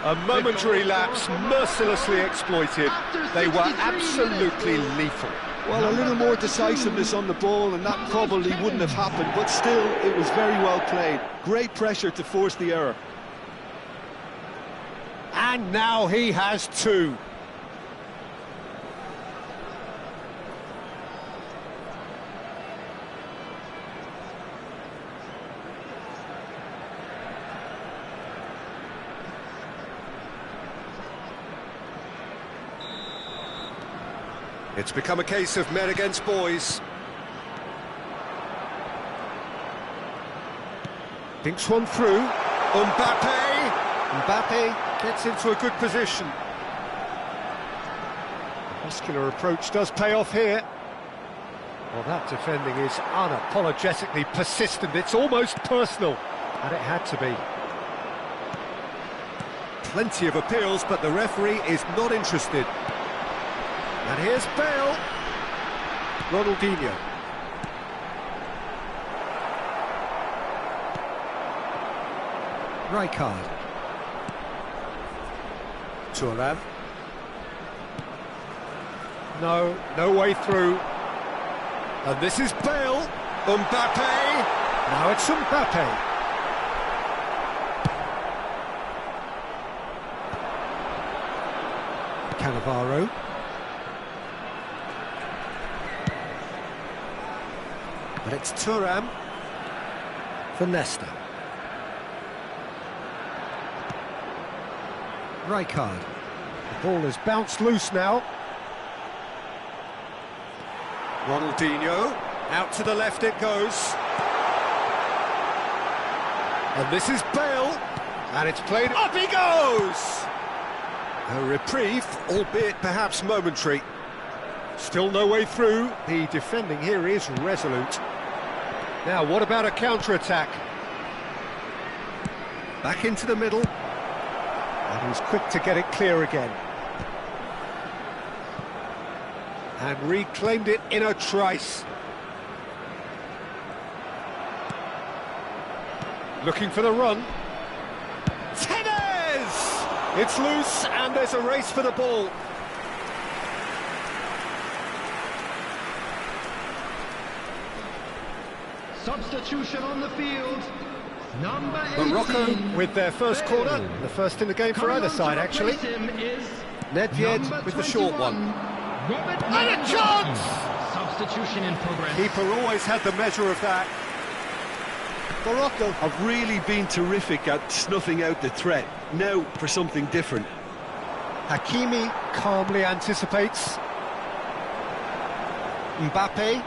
A momentary lapse, mercilessly exploited. They were absolutely lethal. Well, a little more decisiveness on the ball and that probably wouldn't have happened, but still, it was very well played. Great pressure to force the error. And now he has two. It's become a case of men against boys. Thinks one through. Mbappe gets into a good position. The muscular approach does pay off here. Well, that defending is unapologetically persistent. It's almost personal, and it had to be. Plenty of appeals, but the referee is not interested. And here's Bale. Ronaldinho. Rijkaard. Thuram. No way through. And this is Bale. Mbappe. Now it's Mbappe. Cannavaro. But it's Thuram for Nesta. Rijkaard. The ball is bounced loose now. Ronaldinho. Out to the left it goes. And this is Bale. And it's played... Up he goes! A reprieve, albeit perhaps momentary. Still no way through. The defending here is resolute. Now, what about a counter-attack? Back into the middle. And he's quick to get it clear again. And reclaimed it in a trice. Looking for the run. Tennis! It's loose, and there's a race for the ball. Substitution on the field. Number 18. Morocco with their first corner, the first in the game for either side, actually. Nedved with the short one. And a chance! Substitution in progress. Keeper always had the measure of that. Morocco have really been terrific at snuffing out the threat. Now for something different. Hakimi calmly anticipates. Mbappe.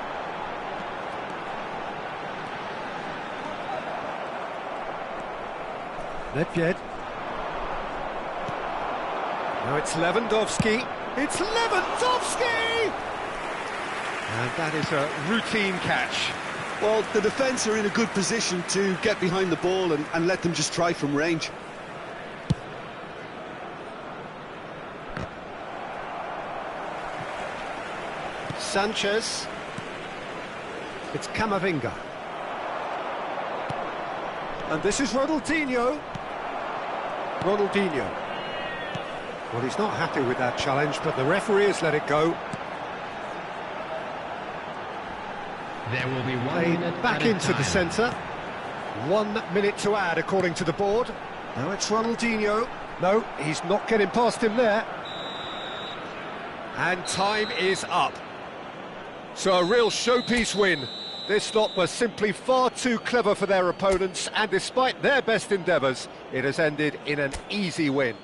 Nedved. Now it's Lewandowski. It's Lewandowski! And that is a routine catch. Well, the defence are in a good position to get behind the ball and let them just try from range. Sanchez. It's Camavinga. And this is Ronaldinho. Ronaldinho. Well, he's not happy with that challenge, but the referee has let it go. There will be 1 Played minute back at a into the time. centre. 1 minute to add, according to the board. Now it's Ronaldinho. No, he's not getting past him there. And time is up. So a real showpiece win. This lot was simply far too clever for their opponents, and despite their best endeavours, it has ended in an easy win.